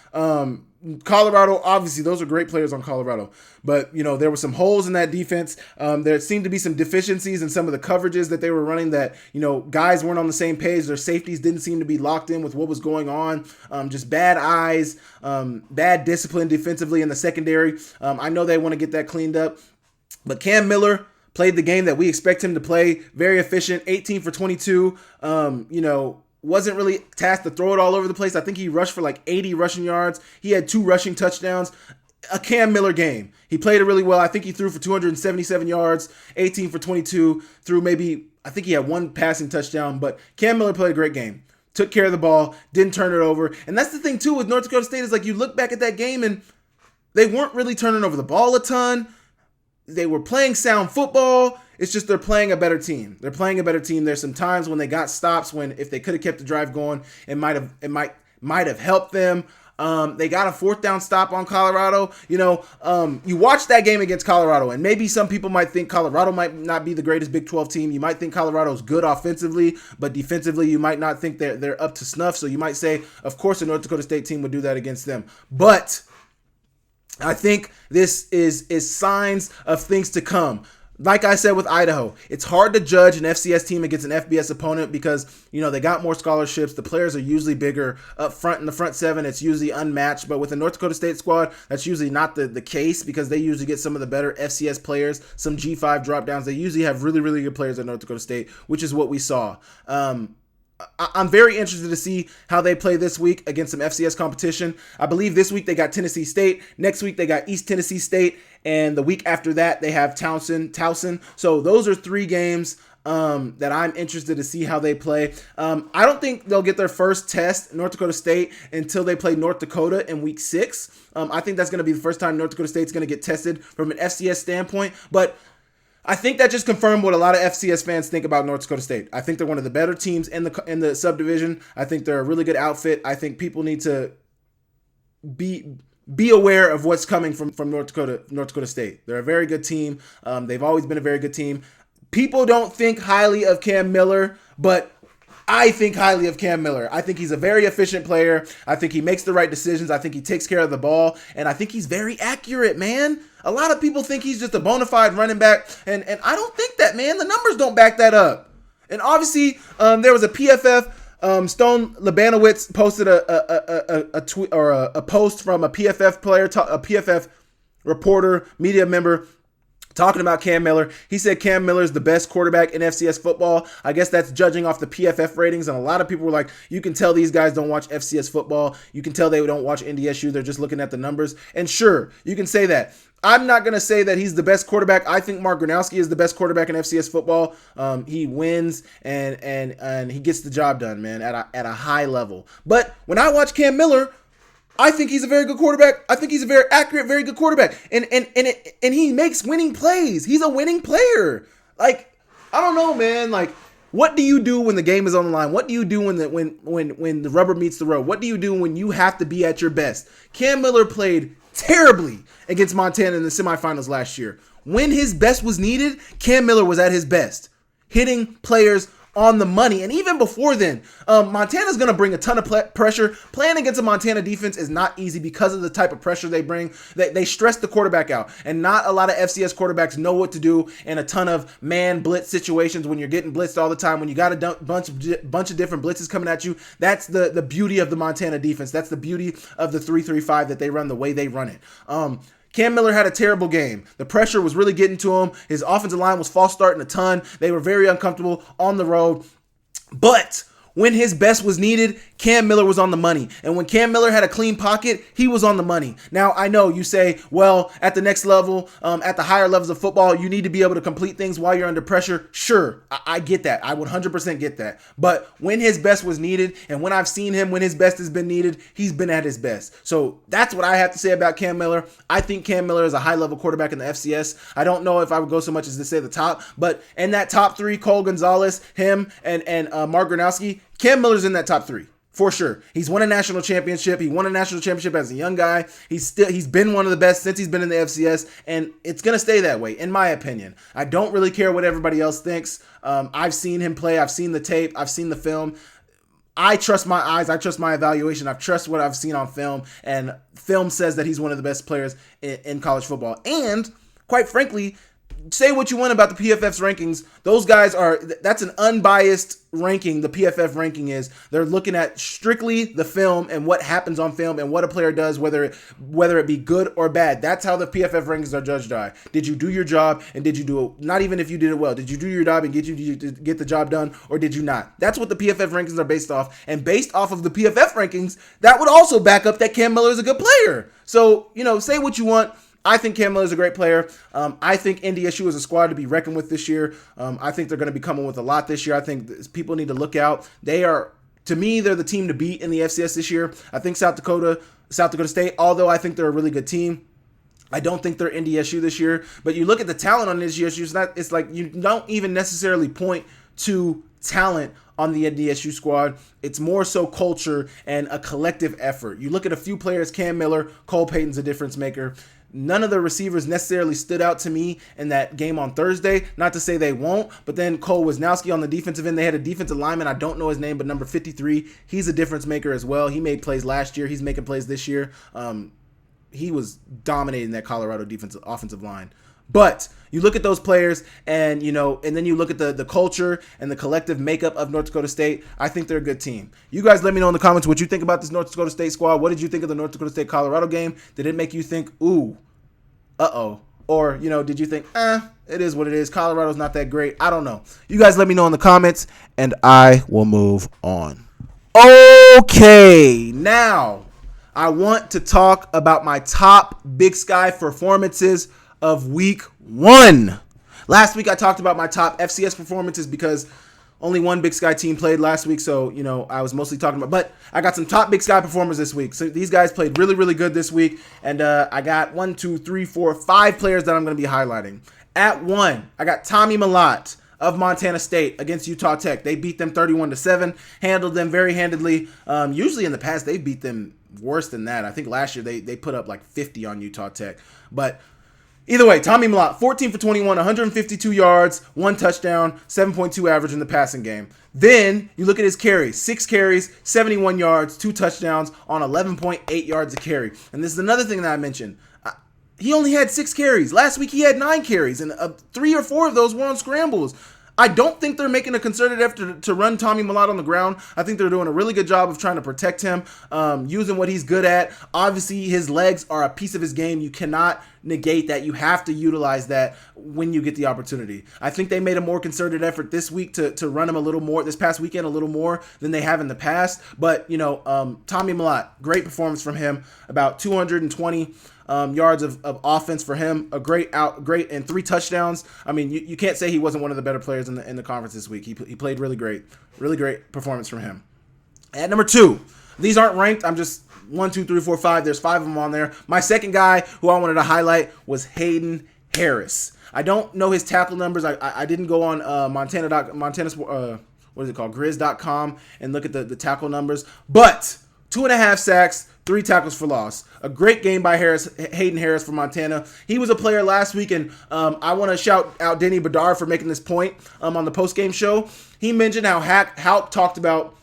[SPEAKER 3] Colorado, obviously, those are great players on Colorado, but there were some holes in that defense. There seemed to be some deficiencies in some of the coverages that they were running. That guys weren't on the same page. Their safeties didn't seem to be locked in with what was going on. Just bad eyes, bad discipline defensively in the secondary. I know they want to get that cleaned up, but Cam Miller played the game that we expect him to play. Very efficient, 18 for 22. Wasn't really tasked to throw it all over the place. I think he rushed for like 80 rushing yards. He had 2 rushing touchdowns. A Cam Miller game. He played it really well. I think he threw for 277 yards, 18 for 22, threw I think he had 1 passing touchdown, but Cam Miller played a great game. Took care of the ball, didn't turn it over. And that's the thing too with North Dakota State, is like you look back at that game and they weren't really turning over the ball a ton. They were playing sound football. It's just they're playing a better team. There's some times when they got stops when if they could have kept the drive going, it might have helped them. They got a 4th down stop on Colorado. You watch that game against Colorado, and maybe some people might think Colorado might not be the greatest Big 12 team. You might think Colorado's good offensively, but defensively you might not think they're up to snuff. So you might say, of course, a North Dakota State team would do that against them. But I think this is signs of things to come. Like I said with Idaho, it's hard to judge an FCS team against an FBS opponent because, they got more scholarships. The players are usually bigger. Up front in the front 7, it's usually unmatched. But with the North Dakota State squad, that's usually not the case because they usually get some of the better FCS players, some G5 drop downs. They usually have really, really good players at North Dakota State, which is what we saw. I'm very interested to see how they play this week against some FCS competition. I believe this week they got Tennessee State. Next week they got East Tennessee State. And the week after that they have Towson. So those are 3 games that I'm interested to see how they play. I don't think they'll get their first test, North Dakota State, until they play North Dakota in week 6. I think that's going to be the first time North Dakota State's going to get tested from an FCS standpoint. But I think that just confirmed what a lot of FCS fans think about North Dakota State. I think they're one of the better teams in the subdivision. I think they're a really good outfit. I think people need to be aware of what's coming from North Dakota State. They're a very good team. They've always been a very good team. people don't think highly of Cam Miller, but I think highly of Cam Miller. I think he's a very efficient player. I think he makes the right decisions. I think he takes care of the ball, and I think he's very accurate, man. A lot of people think he's just a bona fide running back, and I don't think that, man. The numbers don't back that up. And obviously, there was a PFF. Stone Labanowitz posted a tweet or a post from a PFF player, a PFF reporter, media member, talking about Cam Miller. He said Cam Miller is the best quarterback in FCS football. I guess that's judging off the PFF ratings. And a lot of people were like, you can tell these guys don't watch FCS football. You can tell they don't watch NDSU. They're just looking at the numbers. And sure, you can say that. I'm not going to say that he's the best quarterback. I think Mark Gronowski is the best quarterback in FCS football. He wins and he gets the job done, man, at a high level. But when I watch Cam Miller, I think he's a very good quarterback. I think he's a very accurate, very good quarterback. And he makes winning plays. He's a winning player. Like, I don't know, man. Like, what do you do when the game is on the line? What do you do when the rubber meets the road? What do you do when you have to be at your best? Cam Miller played terribly against Montana in the semifinals last year. When his best was needed, Cam Miller was at his best, hitting players on the money. And even before then, Montana's going to bring a ton of pressure. Playing against a Montana defense is not easy because of the type of pressure they bring. They stress the quarterback out, and not a lot of FCS quarterbacks know what to do in a ton of man blitz situations when you're getting blitzed all the time, when you got a bunch of different blitzes coming at you. That's the beauty of the Montana defense. That's the beauty of the 3-3-5 that they run the way they run it. Cam Miller had a terrible game. The pressure was really getting to him. His offensive line was false starting a ton. They were very uncomfortable on the road. But when his best was needed, Cam Miller was on the money. And when Cam Miller had a clean pocket, he was on the money. Now, I know you say, well, at the next level, at the higher levels of football, you need to be able to complete things while you're under pressure. Sure, I get that. I would 100% get that. But when his best was needed, and when I've seen him when his best has been needed, he's been at his best. So that's what I have to say about Cam Miller. I think Cam Miller is a high-level quarterback in the FCS. I don't know if I would go so much as to say the top, but in that top three, Cole Gonzalez, him, and Mark Gronowski, Cam Miller's in that top three. For sure. He's won a national championship. He won a national championship as a young guy. He's been one of the best since he's been in the FCS, and it's going to stay that way, in my opinion. I don't really care what everybody else thinks. I've seen him play. I've seen the tape. I've seen the film. I trust my eyes. I trust my evaluation. I trust what I've seen on film, and film says that he's one of the best players in college football. And, quite frankly, say what you want about the PFF's rankings. Those guys that's an unbiased ranking. The PFF ranking is. They're looking at strictly the film and what happens on film and what a player does, whether it be good or bad. That's how the PFF rankings are judged by. Did you do your job, and did you do it? Not even if you did it well. Did you do your job and get the job done, or did you not? That's what the PFF rankings are based off. And based off of the PFF rankings, that would also back up that Cam Miller is a good player. So, say what you want. I think Cam Miller is a great player. I think NDSU is a squad to be reckoned with this year. I think they're going to be coming with a lot this year. I think people need to look out. To me, they're the team to beat in the FCS this year. I think South Dakota State, although I think they're a really good team, I don't think they're NDSU this year. But you look at the talent on NDSU, it's like you don't even necessarily point to talent on the NDSU squad. It's more so culture and a collective effort. You look at a few players, Cam Miller, Cole Payton's a difference maker. None of the receivers necessarily stood out to me in that game on Thursday. Not to say they won't, but then Cole Wisnowski on the defensive end. They had a defensive lineman. I don't know his name, but number 53. He's a difference maker as well. He made plays last year. He's making plays this year. He was dominating that Colorado offensive line. But you look at those players and then you look at the culture and the collective makeup of North Dakota State. I think they're a good team. You guys let me know in the comments what you think about this North Dakota State squad. What did you think of the North Dakota State-Colorado game? Did it make you think, ooh, uh-oh? Or, did you think, it is what it is. Colorado's not that great. I don't know. You guys let me know in the comments, and I will move on. Okay, now I want to talk about my top Big Sky performances of week 1. Last week I talked about my top FCS performances because only one Big Sky team played last week, so I was mostly talking about, but I got some top Big Sky performers this week. So these guys played really, really good this week, and I got 5 players that I'm going to be highlighting. At 1, I got Tommy Mellott of Montana State against Utah Tech. They beat them 31-7, handled them very handedly. Usually in the past they beat them worse than that. I think last year they put up like 50 on Utah Tech, but Either way, Tommy Mellott, 14 for 21, 152 yards, 1 touchdown, 7.2 average in the passing game. Then you look at his carries, 6 carries, 71 yards, 2 touchdowns on 11.8 yards a carry. And this is another thing that I mentioned. He only had 6 carries. Last week he had 9 carries, and 3 or 4 of those were on scrambles. I don't think they're making a concerted effort to run Tommy Mellott on the ground. I think they're doing a really good job of trying to protect him, using what he's good at. Obviously, his legs are a piece of his game. You cannot negate that. You have to utilize that when you get the opportunity. I think they made a more concerted effort this week to run him a little more, this past weekend a little more than they have in the past. But, Tommy Mellott, great performance from him, about 220 yards of offense for him, a great and 3 touchdowns. I mean, you can't say he wasn't one of the better players in the conference this week. He played really great performance from him. At number 2, these aren't ranked. I'm just 1, 2, 3, 4, 5. There's 5 of them on there. My second guy who I wanted to highlight was Hayden Harris. I don't know his tackle numbers. I didn't go on Grizz.com and look at the tackle numbers, but 2.5 sacks, 3 tackles for loss. A great game by Hayden Harris for Montana. He was a player last week, and I want to shout out Denny Bedard for making this point on the post-game show. He mentioned how Houck talked about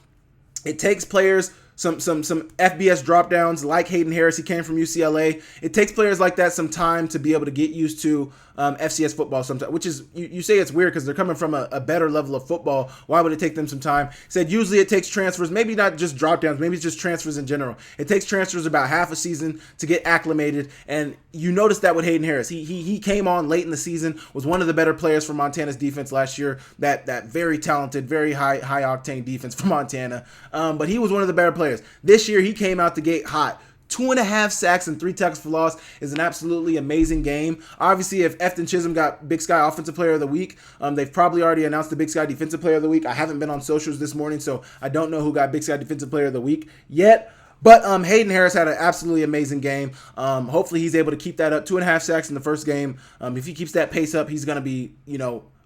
[SPEAKER 3] it takes players some FBS drop downs like Hayden Harris. He came from UCLA. It takes players like that some time to be able to get used to FCS football sometimes, which is, you say it's weird because they're coming from a better level of football. Why would it take them some time? Said usually it takes transfers, maybe not just drop downs, maybe it's just transfers in general. It takes transfers about half a season to get acclimated, and you notice that with Hayden Harris. He came on late in the season, was one of the better players for Montana's defense last year, that very talented, very high octane defense for Montana, but he was one of the better players. This year he came out the gate hot. 2.5 sacks and 3 tackles for loss is an absolutely amazing game. Obviously, if Efton Chisholm got Big Sky Offensive Player of the Week, they've probably already announced the Big Sky Defensive Player of the Week. I haven't been on socials this morning, so I don't know who got Big Sky Defensive Player of the Week yet. But Hayden Harris had an absolutely amazing game. Hopefully he's able to keep that up. 2.5 sacks in the first game. If he keeps that pace up, he's going to be,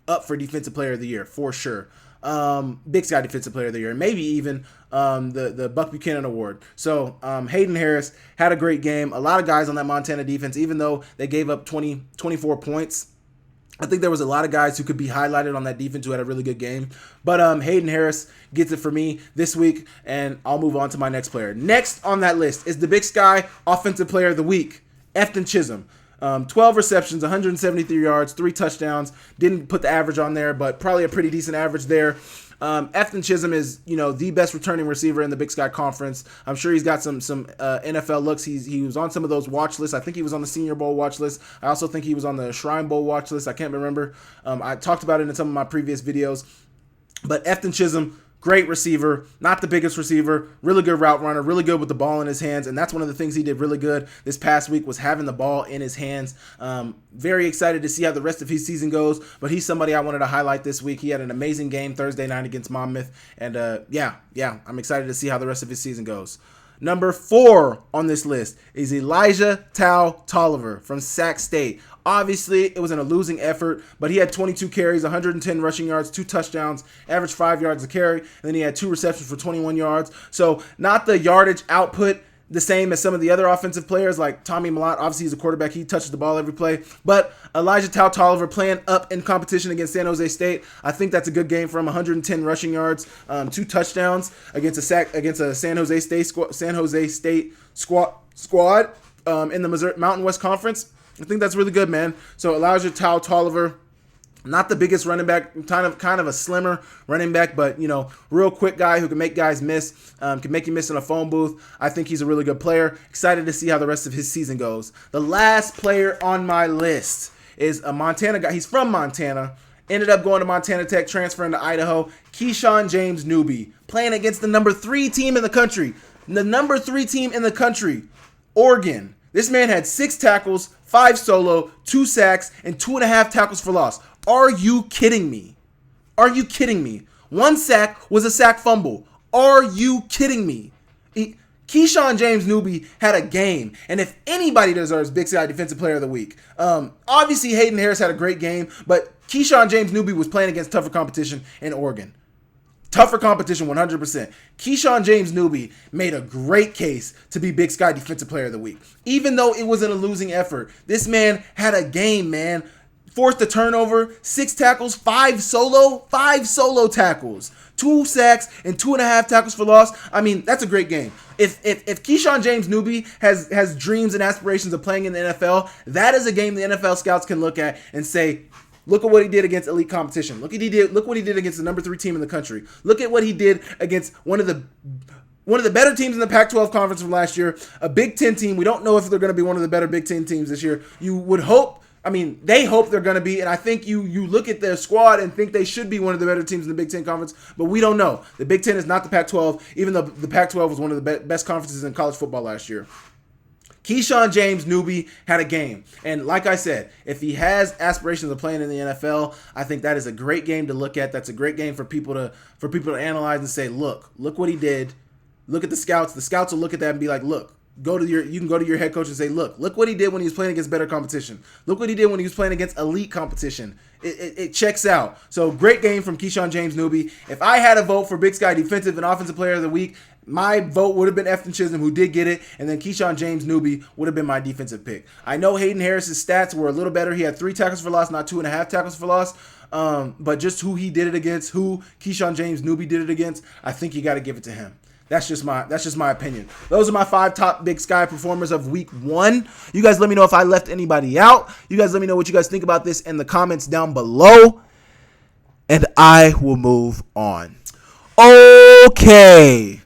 [SPEAKER 3] up for Defensive Player of the Year for sure. Big Sky Defensive Player of the Year, and maybe even the Buck Buchanan Award. So Hayden Harris had a great game. A lot of guys on that Montana defense, even though they gave up 24 points, I think there was a lot of guys who could be highlighted on that defense who had a really good game. But Hayden Harris gets it for me this week, and I'll move on to my next player. Next on that list is the Big Sky Offensive Player of the Week, Efton Chisholm. 12 receptions, 173 yards, 3 touchdowns. Didn't put the average on there, but probably a pretty decent average there. Efton Chisholm is, the best returning receiver in the Big Sky Conference. I'm sure he's got some NFL looks. He was on some of those watch lists. I think he was on the Senior Bowl watch list. I also think he was on the Shrine Bowl watch list. I can't remember. I talked about it in some of my previous videos. But Efton Chisholm, great receiver, not the biggest receiver, really good route runner, really good with the ball in his hands, and that's one of the things he did really good this past week was having the ball in his hands. Very excited to see how the rest of his season goes, but he's somebody I wanted to highlight this week. He had an amazing game Thursday night against Monmouth, and I'm excited to see how the rest of his season goes. Number 4 on this list is Elijah Tolliver from Sac State. Obviously, it was in a losing effort, but he had 22 carries, 110 rushing yards, 2 touchdowns, averaged 5 yards a carry, and then he had 2 receptions for 21 yards. So not the yardage output the same as some of the other offensive players like Tommy Mellott. Obviously, he's a quarterback. He touches the ball every play. But Elijah Tolliver playing up in competition against San Jose State. I think that's a good game for him. 110 rushing yards, 2 touchdowns against a San Jose State squad in the Missouri Mountain West Conference. I think that's really good, man. So Elijah Tolliver, not the biggest running back, kind of a slimmer running back, but real quick guy who can make guys miss, can make you miss in a phone booth. I think he's a really good player. Excited to see how the rest of his season goes. The last player on my list is a Montana guy. He's from Montana. Ended up going to Montana Tech, transferring to Idaho. Keyshawn James Newby, playing against the number 3 team in the country. The number 3 team in the country, Oregon. This man had 6 tackles, 5 solo, 2 sacks, and 2.5 tackles for loss. Are you kidding me? Are you kidding me? 1 sack was a sack fumble. Are you kidding me? Keyshawn James Newby had a game, and if anybody deserves Big Sky Defensive Player of the Week, obviously Hayden Harris had a great game, but Keyshawn James Newby was playing against tougher competition in Oregon. Tougher competition, 100%. Keyshawn James Newby made a great case to be Big Sky Defensive Player of the Week. Even though it was in a losing effort, this man had a game, man. Forced a turnover, 6 tackles, 5 solo tackles, 2 sacks, and 2.5 tackles for loss. I mean, that's a great game. If Keyshawn James Newby has dreams and aspirations of playing in the NFL, that is a game the NFL scouts can look at and say, look at what he did against elite competition. Look what he did against the number 3 team in the country. Look at what he did against one of the better teams in the Pac-12 conference from last year, a Big Ten team. We don't know if they're going to be one of the better Big Ten teams this year. You would hope. I mean, they hope they're going to be, and I think you look at their squad and think they should be one of the better teams in the Big Ten Conference, but we don't know. The Big Ten is not the Pac-12, even though the Pac-12 was one of the best conferences in college football last year. Keyshawn James Newby had a game, and like I said, if he has aspirations of playing in the NFL, I think that is a great game to look at. That's a great game for people to analyze and say, look what he did. Look at the scouts. The scouts will look at that and be like, look. You can go to your head coach and say, look what he did when he was playing against better competition. Look what he did when he was playing against elite competition. It checks out. So great game from Keyshawn James Newby. If I had a vote for Big Sky Defensive and Offensive Player of the Week, my vote would have been Efton Chisholm, who did get it, and then Keyshawn James Newby would have been my defensive pick. I know Hayden Harris's stats were a little better. He had 3 tackles for loss, not 2.5 tackles for loss. But just who he did it against, who Keyshawn James Newby did it against, I think you got to give it to him. That's just my opinion. Those are my 5 top Big Sky performers of week 1. You guys let me know if I left anybody out. You guys let me know what you guys think about this in the comments down below. And I will move on. Okay.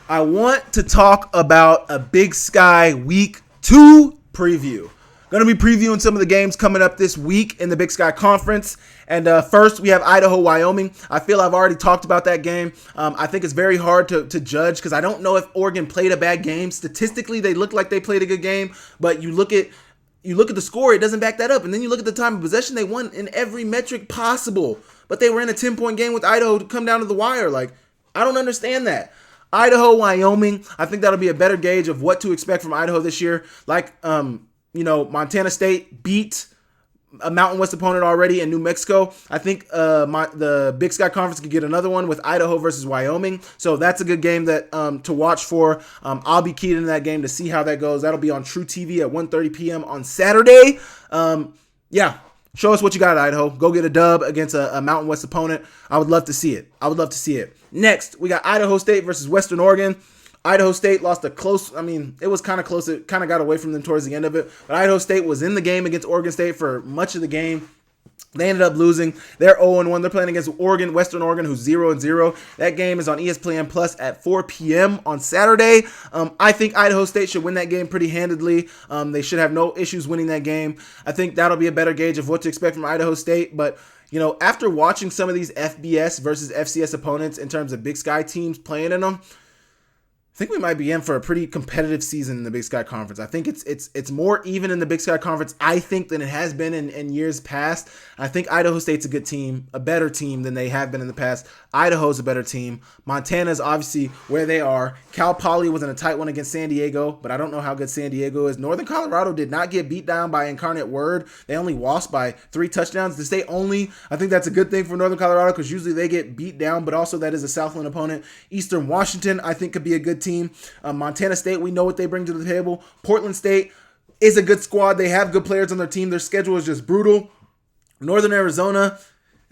[SPEAKER 3] I want to talk about a Big Sky week 2 preview. Going to be previewing some of the games coming up this week in the Big Sky Conference. And first, we have Idaho, Wyoming. I feel I've already talked about that game. I think it's very hard to judge because I don't know if Oregon played a bad game. Statistically, they look like they played a good game, but you look at the score, it doesn't back that up. And then you look at the time of possession, they won in every metric possible. But they were in a 10-point game with Idaho to come down to the wire. Like, I don't understand that. Idaho, Wyoming, I think that'll be a better gauge of what to expect from Idaho this year. Like, Montana State beat a Mountain West opponent already in New Mexico. I think the Big Sky Conference could get another one with Idaho versus Wyoming. So that's a good game that to watch for. I'll be keyed into that game to see how that goes. That'll be on True TV at 1:30 p.m. on Saturday. Show us what you got, Idaho. Go get a dub against a Mountain West opponent. I would love to see it. Next, we got Idaho State versus Western Oregon. Idaho State lost a close, it was kind of close. It kind of got away from them towards the end of it. But Idaho State was in the game against Oregon State for much of the game. They ended up losing. They're 0-1. They're playing against Western Oregon, who's 0-0. That game is on ESPN Plus at 4 p.m. on Saturday. I think Idaho State should win that game pretty handedly. They should have no issues winning that game. I think that'll be a better gauge of what to expect from Idaho State. But, after watching some of these FBS versus FCS opponents in terms of Big Sky teams playing in them, I think we might be in for a pretty competitive season in the Big Sky Conference. I think it's more even in the Big Sky Conference, I think, than it has been in years past. I think Idaho State's a good team, a better team than they have been in the past. Idaho's a better team. Montana's obviously where they are. Cal Poly was in a tight one against San Diego, but I don't know how good San Diego is. Northern Colorado did not get beat down by Incarnate Word. They only lost by 3 touchdowns. To stay only, I think that's a good thing for Northern Colorado because usually they get beat down, but also that is a Southland opponent. Eastern Washington, I think, could be a good team. Montana State, we know what they bring to the table. Portland State is a good squad. They have good players on their team. Their schedule is just brutal. Northern Arizona,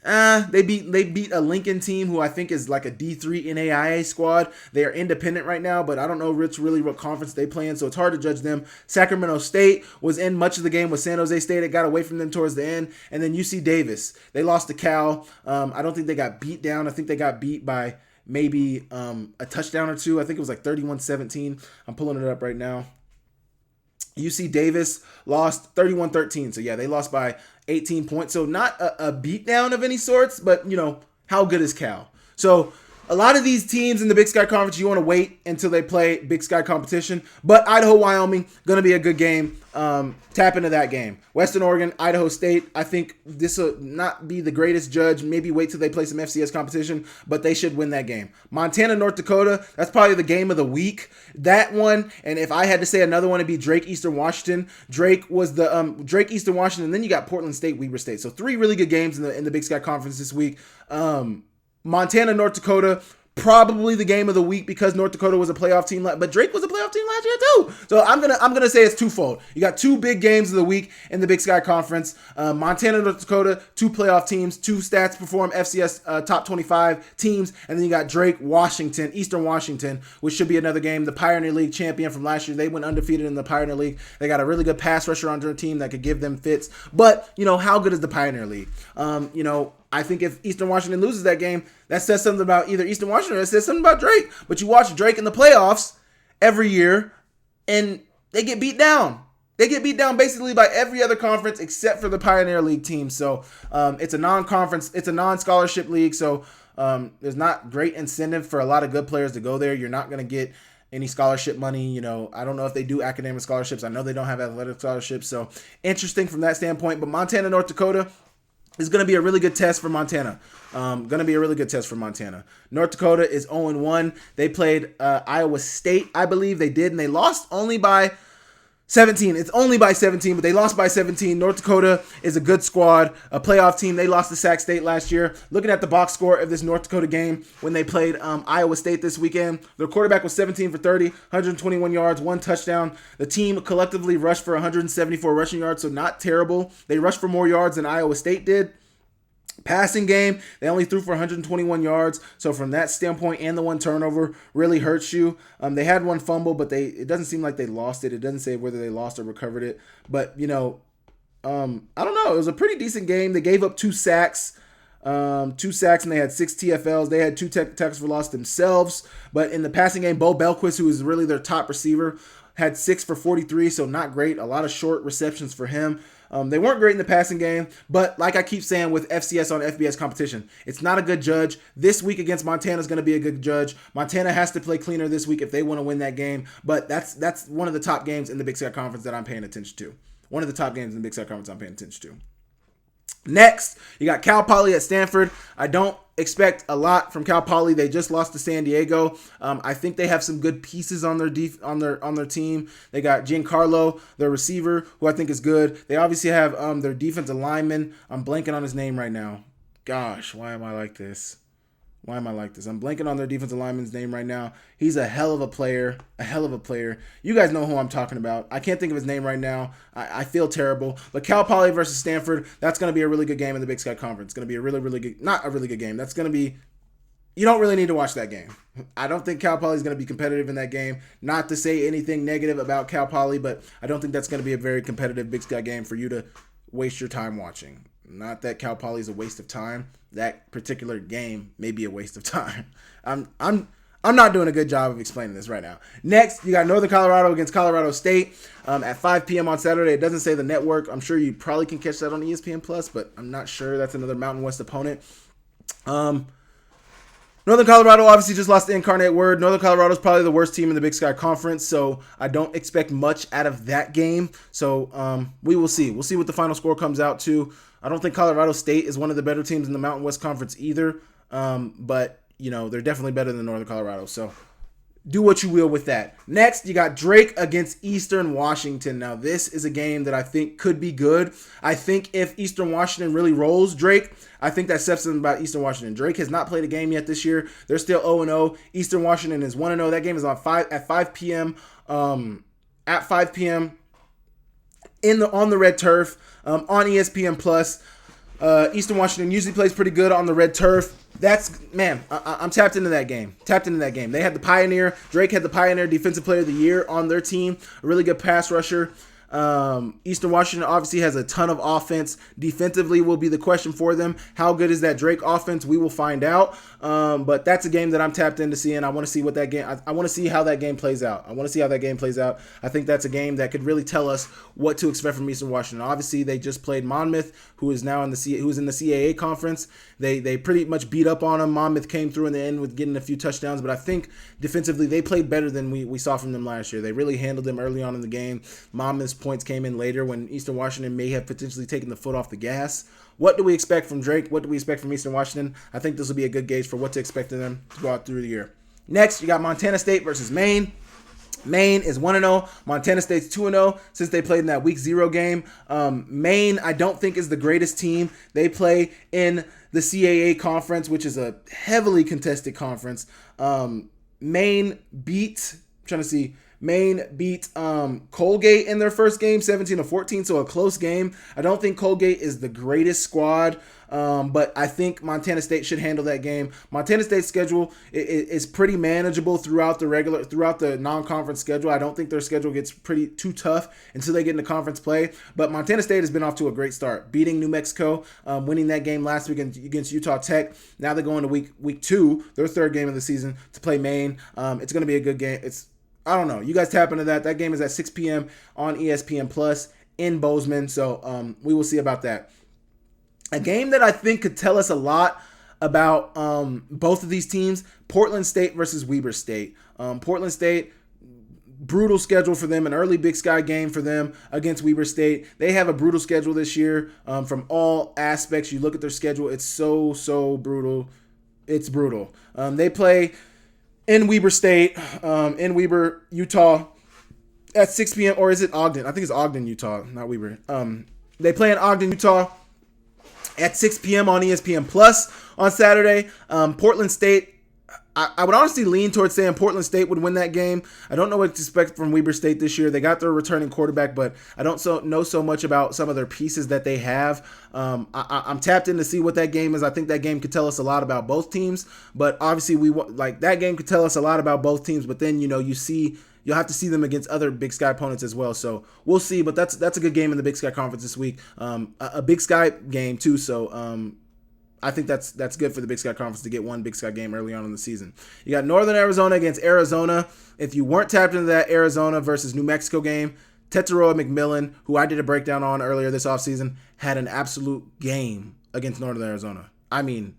[SPEAKER 3] they beat a Lincoln team who I think is like a D3 NAIA squad. They are independent right now, but I don't know really what conference they play in, so it's hard to judge them. Sacramento State was in much of the game with San Jose State. It got away from them towards the end. And then UC Davis, they lost to Cal. I don't think they got beat down. I think they got beat by maybe a touchdown or two. I think it was like 31-17. I'm pulling it up right now. UC Davis lost 31-13. So, yeah, they lost by 18 points. So, not a beatdown of any sorts, but, how good is Cal? So, a lot of these teams in the Big Sky Conference, you want to wait until they play Big Sky competition. But Idaho, Wyoming, going to be a good game. Tap into that game. Western Oregon, Idaho State, I think this will not be the greatest judge. Maybe wait till they play some FCS competition, but they should win that game. Montana, North Dakota, that's probably the game of the week. That one, and if I had to say another one, it'd be Drake, Eastern Washington. Drake was the Drake, Eastern Washington, and then you got Portland State, Weber State. So 3 really good games in the Big Sky Conference this week. Montana, North Dakota, probably the game of the week because North Dakota was a playoff team, but Drake was a playoff team last year too. So I'm gonna say it's twofold. You got two big games of the week in the Big Sky Conference. Montana, North Dakota, two playoff teams, two stats perform FCS top 25 teams, and then you got Drake, Washington, Eastern Washington, which should be another game. The Pioneer League champion from last year, they went undefeated in the Pioneer League. They got a really good pass rusher on their team that could give them fits. But how good is the Pioneer League? I think if Eastern Washington loses that game, that says something about either Eastern Washington or it says something about Drake. But you watch Drake in the playoffs every year, and they get beat down. They get beat down basically by every other conference except for the Pioneer League team. So it's a non-conference, it's a non-scholarship league. So there's not great incentive for a lot of good players to go there. You're not going to get any scholarship money. I don't know if they do academic scholarships. I know they don't have athletic scholarships. So interesting from that standpoint. But Montana, North Dakota is going to be a really good test for Montana. North Dakota is 0-1. They played Iowa State, I believe they did, and they lost only by 17. It's only by 17, but they lost by 17. North Dakota is a good squad, a playoff team. They lost to Sac State last year. Looking at the box score of this North Dakota game when they played Iowa State this weekend, their quarterback was 17 for 30, 121 yards, 1 touchdown. The team collectively rushed for 174 rushing yards, so not terrible. They rushed for more yards than Iowa State did. Passing game, they only threw for 121 yards. So from that standpoint, and the 1 turnover really hurts you. They had 1 fumble, but it doesn't seem like they lost it. It doesn't say whether they lost or recovered it. But I don't know. It was a pretty decent game. They gave up 2 sacks. 2 sacks, and they had 6 TFLs. They had 2 tackles for loss themselves. But in the passing game, Bo Belquist, who is really their top receiver, had 6 for 43, so not great. A lot of short receptions for him. They weren't great in the passing game, but like I keep saying with FCS on FBS competition, it's not a good judge. This week against Montana is going to be a good judge. Montana has to play cleaner this week if they want to win that game, but that's one of the top games in the Big Sky Conference that I'm paying attention to. One of the top games in the Big Sky Conference I'm paying attention to. Next, you got Cal Poly at Stanford. I don't expect a lot from Cal Poly. They just lost to San Diego. I think they have some good pieces on their team. They got Giancarlo, their receiver, who I think is good. They obviously have their defensive lineman. I'm blanking on his name right now. Gosh, why am I like this? I'm blanking on their defensive lineman's name right now. He's a hell of a player. You guys know who I'm talking about. I can't think of his name right now. I feel terrible. But Cal Poly versus Stanford, that's going to be a really good game in the Big Sky Conference. It's going to be a really, really good, not a really good game. That's going to be, you don't really need to watch that game. I don't think Cal Poly is going to be competitive in that game. Not to say anything negative about Cal Poly, but I don't think that's going to be a very competitive Big Sky game for you to waste your time watching. Not that Cal Poly is a waste of time. That particular game may be a waste of time. I'm not doing a good job of explaining this right now. Next, you got Northern Colorado against Colorado State at 5 p.m. on Saturday. It doesn't say the network. I'm sure you probably can catch that on ESPN Plus, but I'm not sure. That's another Mountain West opponent. Northern Colorado obviously just lost to Incarnate Word. Northern Colorado is probably the worst team in the Big Sky Conference, so I don't expect much out of that game. So we will see. We'll see what the final score comes out to. I don't think Colorado State is one of the better teams in the Mountain West Conference either, but they're definitely better than Northern Colorado. So do what you will with that. Next, you got Drake against Eastern Washington. Now, this is a game that I think could be good. I think if Eastern Washington really rolls Drake, I think that says something about Eastern Washington. Drake has not played a game yet this year. They're still 0-0. Eastern Washington is 1-0. That game is at 5 p.m. At 5 p.m. on the red turf on ESPN Plus. Eastern Washington usually plays pretty good on the red turf. I'm tapped into that game. They had the Pioneer. Drake had the Pioneer Defensive Player of the Year on their team. A really good pass rusher. Eastern Washington obviously has a ton of offense. Defensively will be the question for them. How good is that Drake offense? We will find out. But that's a game that I'm tapped into seeing. I want to see what that game. I want to see how that game plays out. I think that's a game that could really tell us what to expect from Eastern Washington. Obviously, they just played Monmouth, who is in the CAA conference. They pretty much beat up on them. Monmouth came through in the end with getting a few touchdowns, but I think defensively they played better than we saw from them last year. They really handled them early on in the game. Monmouth's points came in later when Eastern Washington may have potentially taken the foot off the gas. What do we expect from Drake? What do we expect from Eastern Washington? I think this will be a good gauge for what to expect of them to go out through the year. Next, you got Montana State versus Maine. Maine is 1-0. Montana State's 2-0 since they played in that week 0 game. Maine, I don't think, is the greatest team. They play in the CAA conference, which is a heavily contested conference. Maine beat Colgate in their first game, 17-14, so a close game. I don't think Colgate is the greatest squad, but I think Montana State should handle that game. Montana State's schedule is pretty manageable throughout the non-conference schedule. I don't think their schedule gets too tough until they get into conference play, but Montana State has been off to a great start, beating New Mexico, winning that game last week against Utah Tech. Now they're going to week 2, their third game of the season, to play Maine. It's going to be a good game. I don't know. You guys tap into that. That game is at 6 p.m. on ESPN Plus in Bozeman. So we will see about that. A game that I think could tell us a lot about both of these teams, Portland State versus Weber State. Portland State, brutal schedule for them, an early Big Sky game for them against Weber State. They have a brutal schedule this year from all aspects. You look at their schedule, it's so brutal. It's brutal. They play in Weber State, in Weber, Utah, at 6 p.m. Or is it Ogden? I think it's Ogden, Utah, not Weber. They play in Ogden, Utah, at 6 p.m. on ESPN Plus on Saturday. Portland State, I would honestly lean towards saying Portland State would win that game. I don't know what to expect from Weber State this year. They got their returning quarterback, but I don't know so much about some of their pieces that they have. I'm tapped in to see what that game is. I think that game could tell us a lot about both teams, but obviously that game could tell us a lot about both teams, but then, you'll have to see them against other Big Sky opponents as well. So we'll see, but that's a good game in the Big Sky Conference this week. A Big Sky game too, so I think that's good for the Big Sky Conference to get one Big Sky game early on in the season. You got Northern Arizona against Arizona. If you weren't tapped into that Arizona versus New Mexico game, Tetsuroa McMillan, who I did a breakdown on earlier this offseason, had an absolute game against Northern Arizona. I mean,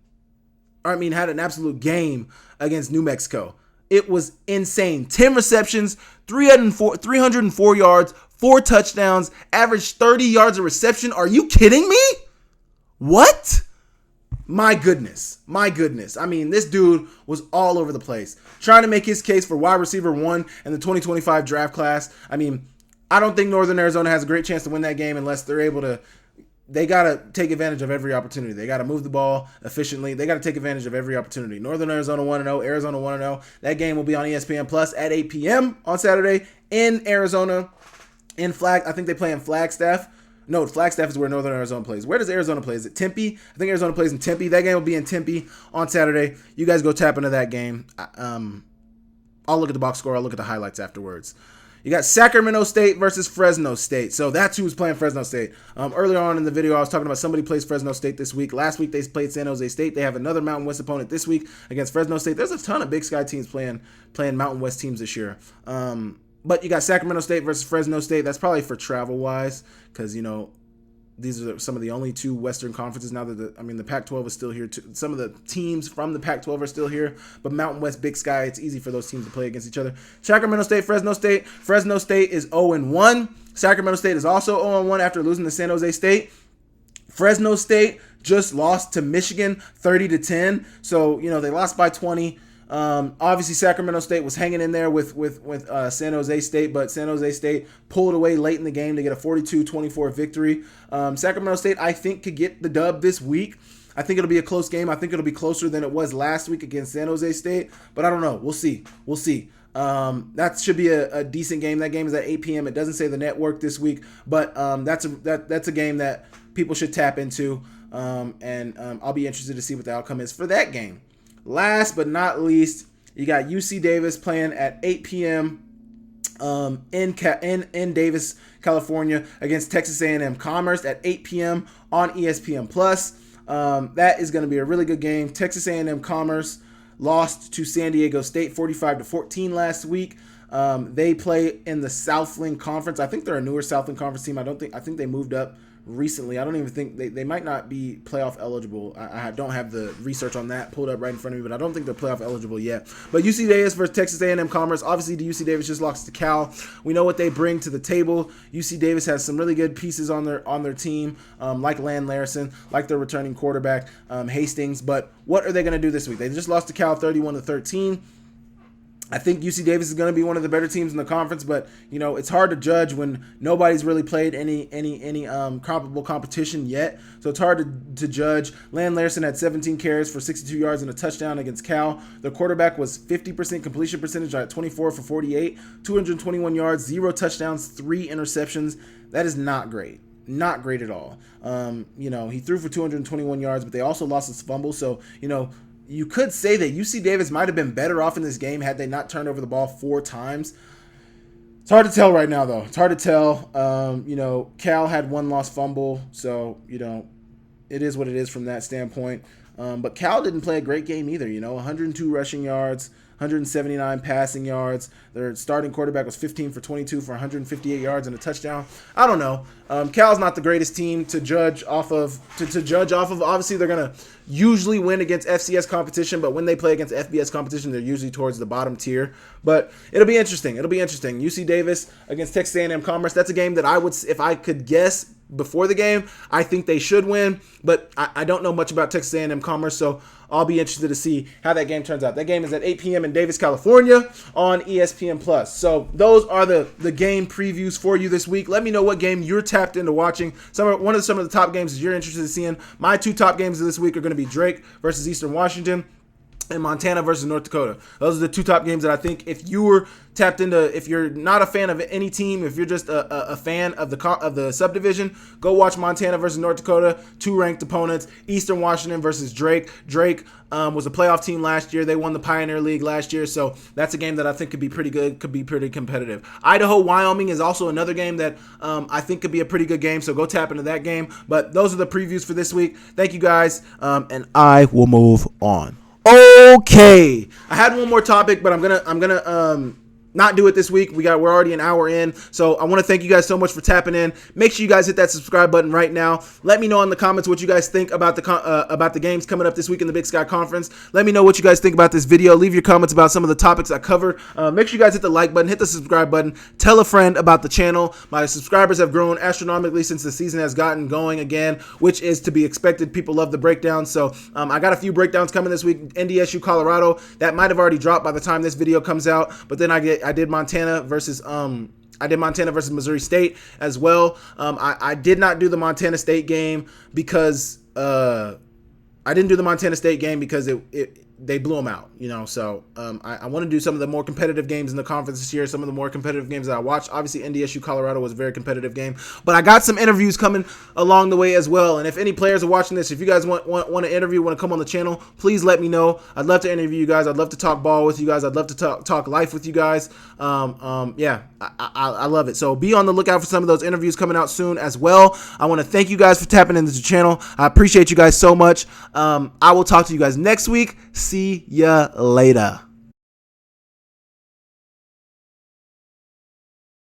[SPEAKER 3] had an absolute game against New Mexico. It was insane. 10 receptions, 304 yards, 4 touchdowns, averaged 30 yards a reception. Are you kidding me? What? My goodness. I mean, this dude was all over the place, trying to make his case for wide receiver 1 in the 2025 draft class. I mean, I don't think Northern Arizona has a great chance to win that game unless they're able to. They got to take advantage of every opportunity. They got to move the ball efficiently. They got to take advantage of every opportunity. Northern Arizona 1-0, Arizona 1-0. That game will be on ESPN Plus at 8 p.m. on Saturday in Arizona. I think they play in Flagstaff. No, Flagstaff is where Northern Arizona plays. Where does Arizona play? Is it Tempe? I think Arizona plays in Tempe. That game will be in Tempe on Saturday. You guys go tap into that game. I'll look at the box score. I'll look at the highlights afterwards. You got Sacramento State versus Fresno State. So that's who's playing Fresno State. Earlier on in the video, I was talking about somebody plays Fresno State this week. Last week, they played San Jose State. They have another Mountain West opponent this week against Fresno State. There's a ton of Big Sky teams playing Mountain West teams this year. But you got Sacramento State versus Fresno State. That's probably for travel-wise because, these are some of the only 2 Western conferences now that the Pac-12 is still here too. Some of the teams from the Pac-12 are still here, but Mountain West, Big Sky, it's easy for those teams to play against each other. Sacramento State, Fresno State. Fresno State is 0-1. Sacramento State is also 0-1 after losing to San Jose State. Fresno State just lost to Michigan 30-10. So, they lost by 20. Obviously, Sacramento State was hanging in there with San Jose State, but San Jose State pulled away late in the game to get a 42-24 victory. Sacramento State, I think, could get the dub this week. I think it'll be a close game. I think it'll be closer than it was last week against San Jose State, but I don't know. We'll see. That should be a decent game. That game is at 8 p.m. It doesn't say the network this week, but that's a game that people should tap into, and I'll be interested to see what the outcome is for that game. Last but not least, you got UC Davis playing at 8 p.m. In Davis, California, against Texas A&M Commerce at 8 p.m. on ESPN Plus. That is going to be a really good game. Texas A&M Commerce lost to San Diego State 45-14 last week. They play in the Southland Conference. I think they're a newer Southland Conference team. I think they moved up recently. I don't even think they might not be playoff eligible. I don't have the research on that pulled up right in front of me, but I don't think they're playoff eligible yet. But UC Davis versus Texas A&M Commerce. Obviously, the UC Davis just lost to Cal. We know what they bring to the table. UC Davis has some really good pieces on their team, like Land Larison, like their returning quarterback Hastings. But what are they going to do this week? They just lost to Cal 31-13. I think UC Davis is going to be one of the better teams in the conference, but it's hard to judge when nobody's really played any comparable competition yet. So it's hard to judge. Land Larson had 17 carries for 62 yards and a touchdown against Cal. Their quarterback was 50% completion percentage at 24 for 48, 221 yards, 0 touchdowns, 3 interceptions. That is not great. Not great at all. He threw for 221 yards, but they also lost his fumble. So, you could say that UC Davis might have been better off in this game had they not turned over the ball 4 times. It's hard to tell right now, though. It's hard to tell. Cal had 1 lost fumble, so, it is what it is from that standpoint. But Cal didn't play a great game either, 102 rushing yards, 179 passing yards. Their starting quarterback was 15 for 22 for 158 yards and a touchdown. I don't know. Cal's not the greatest team to judge off of. Obviously, they're going to usually win against FCS competition, but when they play against FBS competition, they're usually towards the bottom tier. But it'll be interesting. UC Davis against Texas A&M Commerce. That's a game that I would, if I could guess before the game, I think they should win, but I don't know much about Texas A&M Commerce, so I'll be interested to see how that game turns out. That game is at 8 p.m. in Davis, California on ESPN+. So those are the game previews for you this week. Let me know what game you're tapped into watching. Some of the top games that you're interested in seeing. My 2 top games of this week are going to be Drake versus Eastern Washington and Montana versus North Dakota. Those are the 2 top games that I think if you were tapped into, if you're not a fan of any team, if you're just a fan of the subdivision, go watch Montana versus North Dakota, 2 ranked opponents. Eastern Washington versus Drake. Drake was a playoff team last year. They won the Pioneer League last year, so that's a game that I think could be pretty good, could be pretty competitive. Idaho, Wyoming is also another game that I think could be a pretty good game, so go tap into that game. But those are the previews for this week. Thank you guys, and I will move on. Okay, I had one more topic, but I'm gonna not do it this week. We're already an hour in, so I want to thank you guys so much for tapping in. Make sure you guys hit that subscribe button right now. Let me know in the comments what you guys think about the games coming up this week in the Big Sky Conference. Let me know what you guys think about this video. Leave your comments about some of the topics I covered. Make sure you guys hit the like button, hit the subscribe button. Tell a friend about the channel. My subscribers have grown astronomically since the season has gotten going again, which is to be expected. People love the breakdowns, so I got a few breakdowns coming this week. NDSU, Colorado. That might have already dropped by the time this video comes out, but then I did Montana versus Missouri State as well. I did not do the Montana State game because they blew them out, so I want to do some of the more competitive games in the conference this year, some of the more competitive games that I watched. Obviously, NDSU Colorado was a very competitive game, but I got some interviews coming along the way as well. And if any players are watching this, if you guys want to interview, want to come on the channel, please let me know. I'd love to interview you guys. I'd love to talk ball with you guys. I'd love to talk life with you guys. I love it. So be on the lookout for some of those interviews coming out soon as well. I want to thank you guys for tapping into the channel. I appreciate you guys so much. I will talk to you guys next week. See ya later.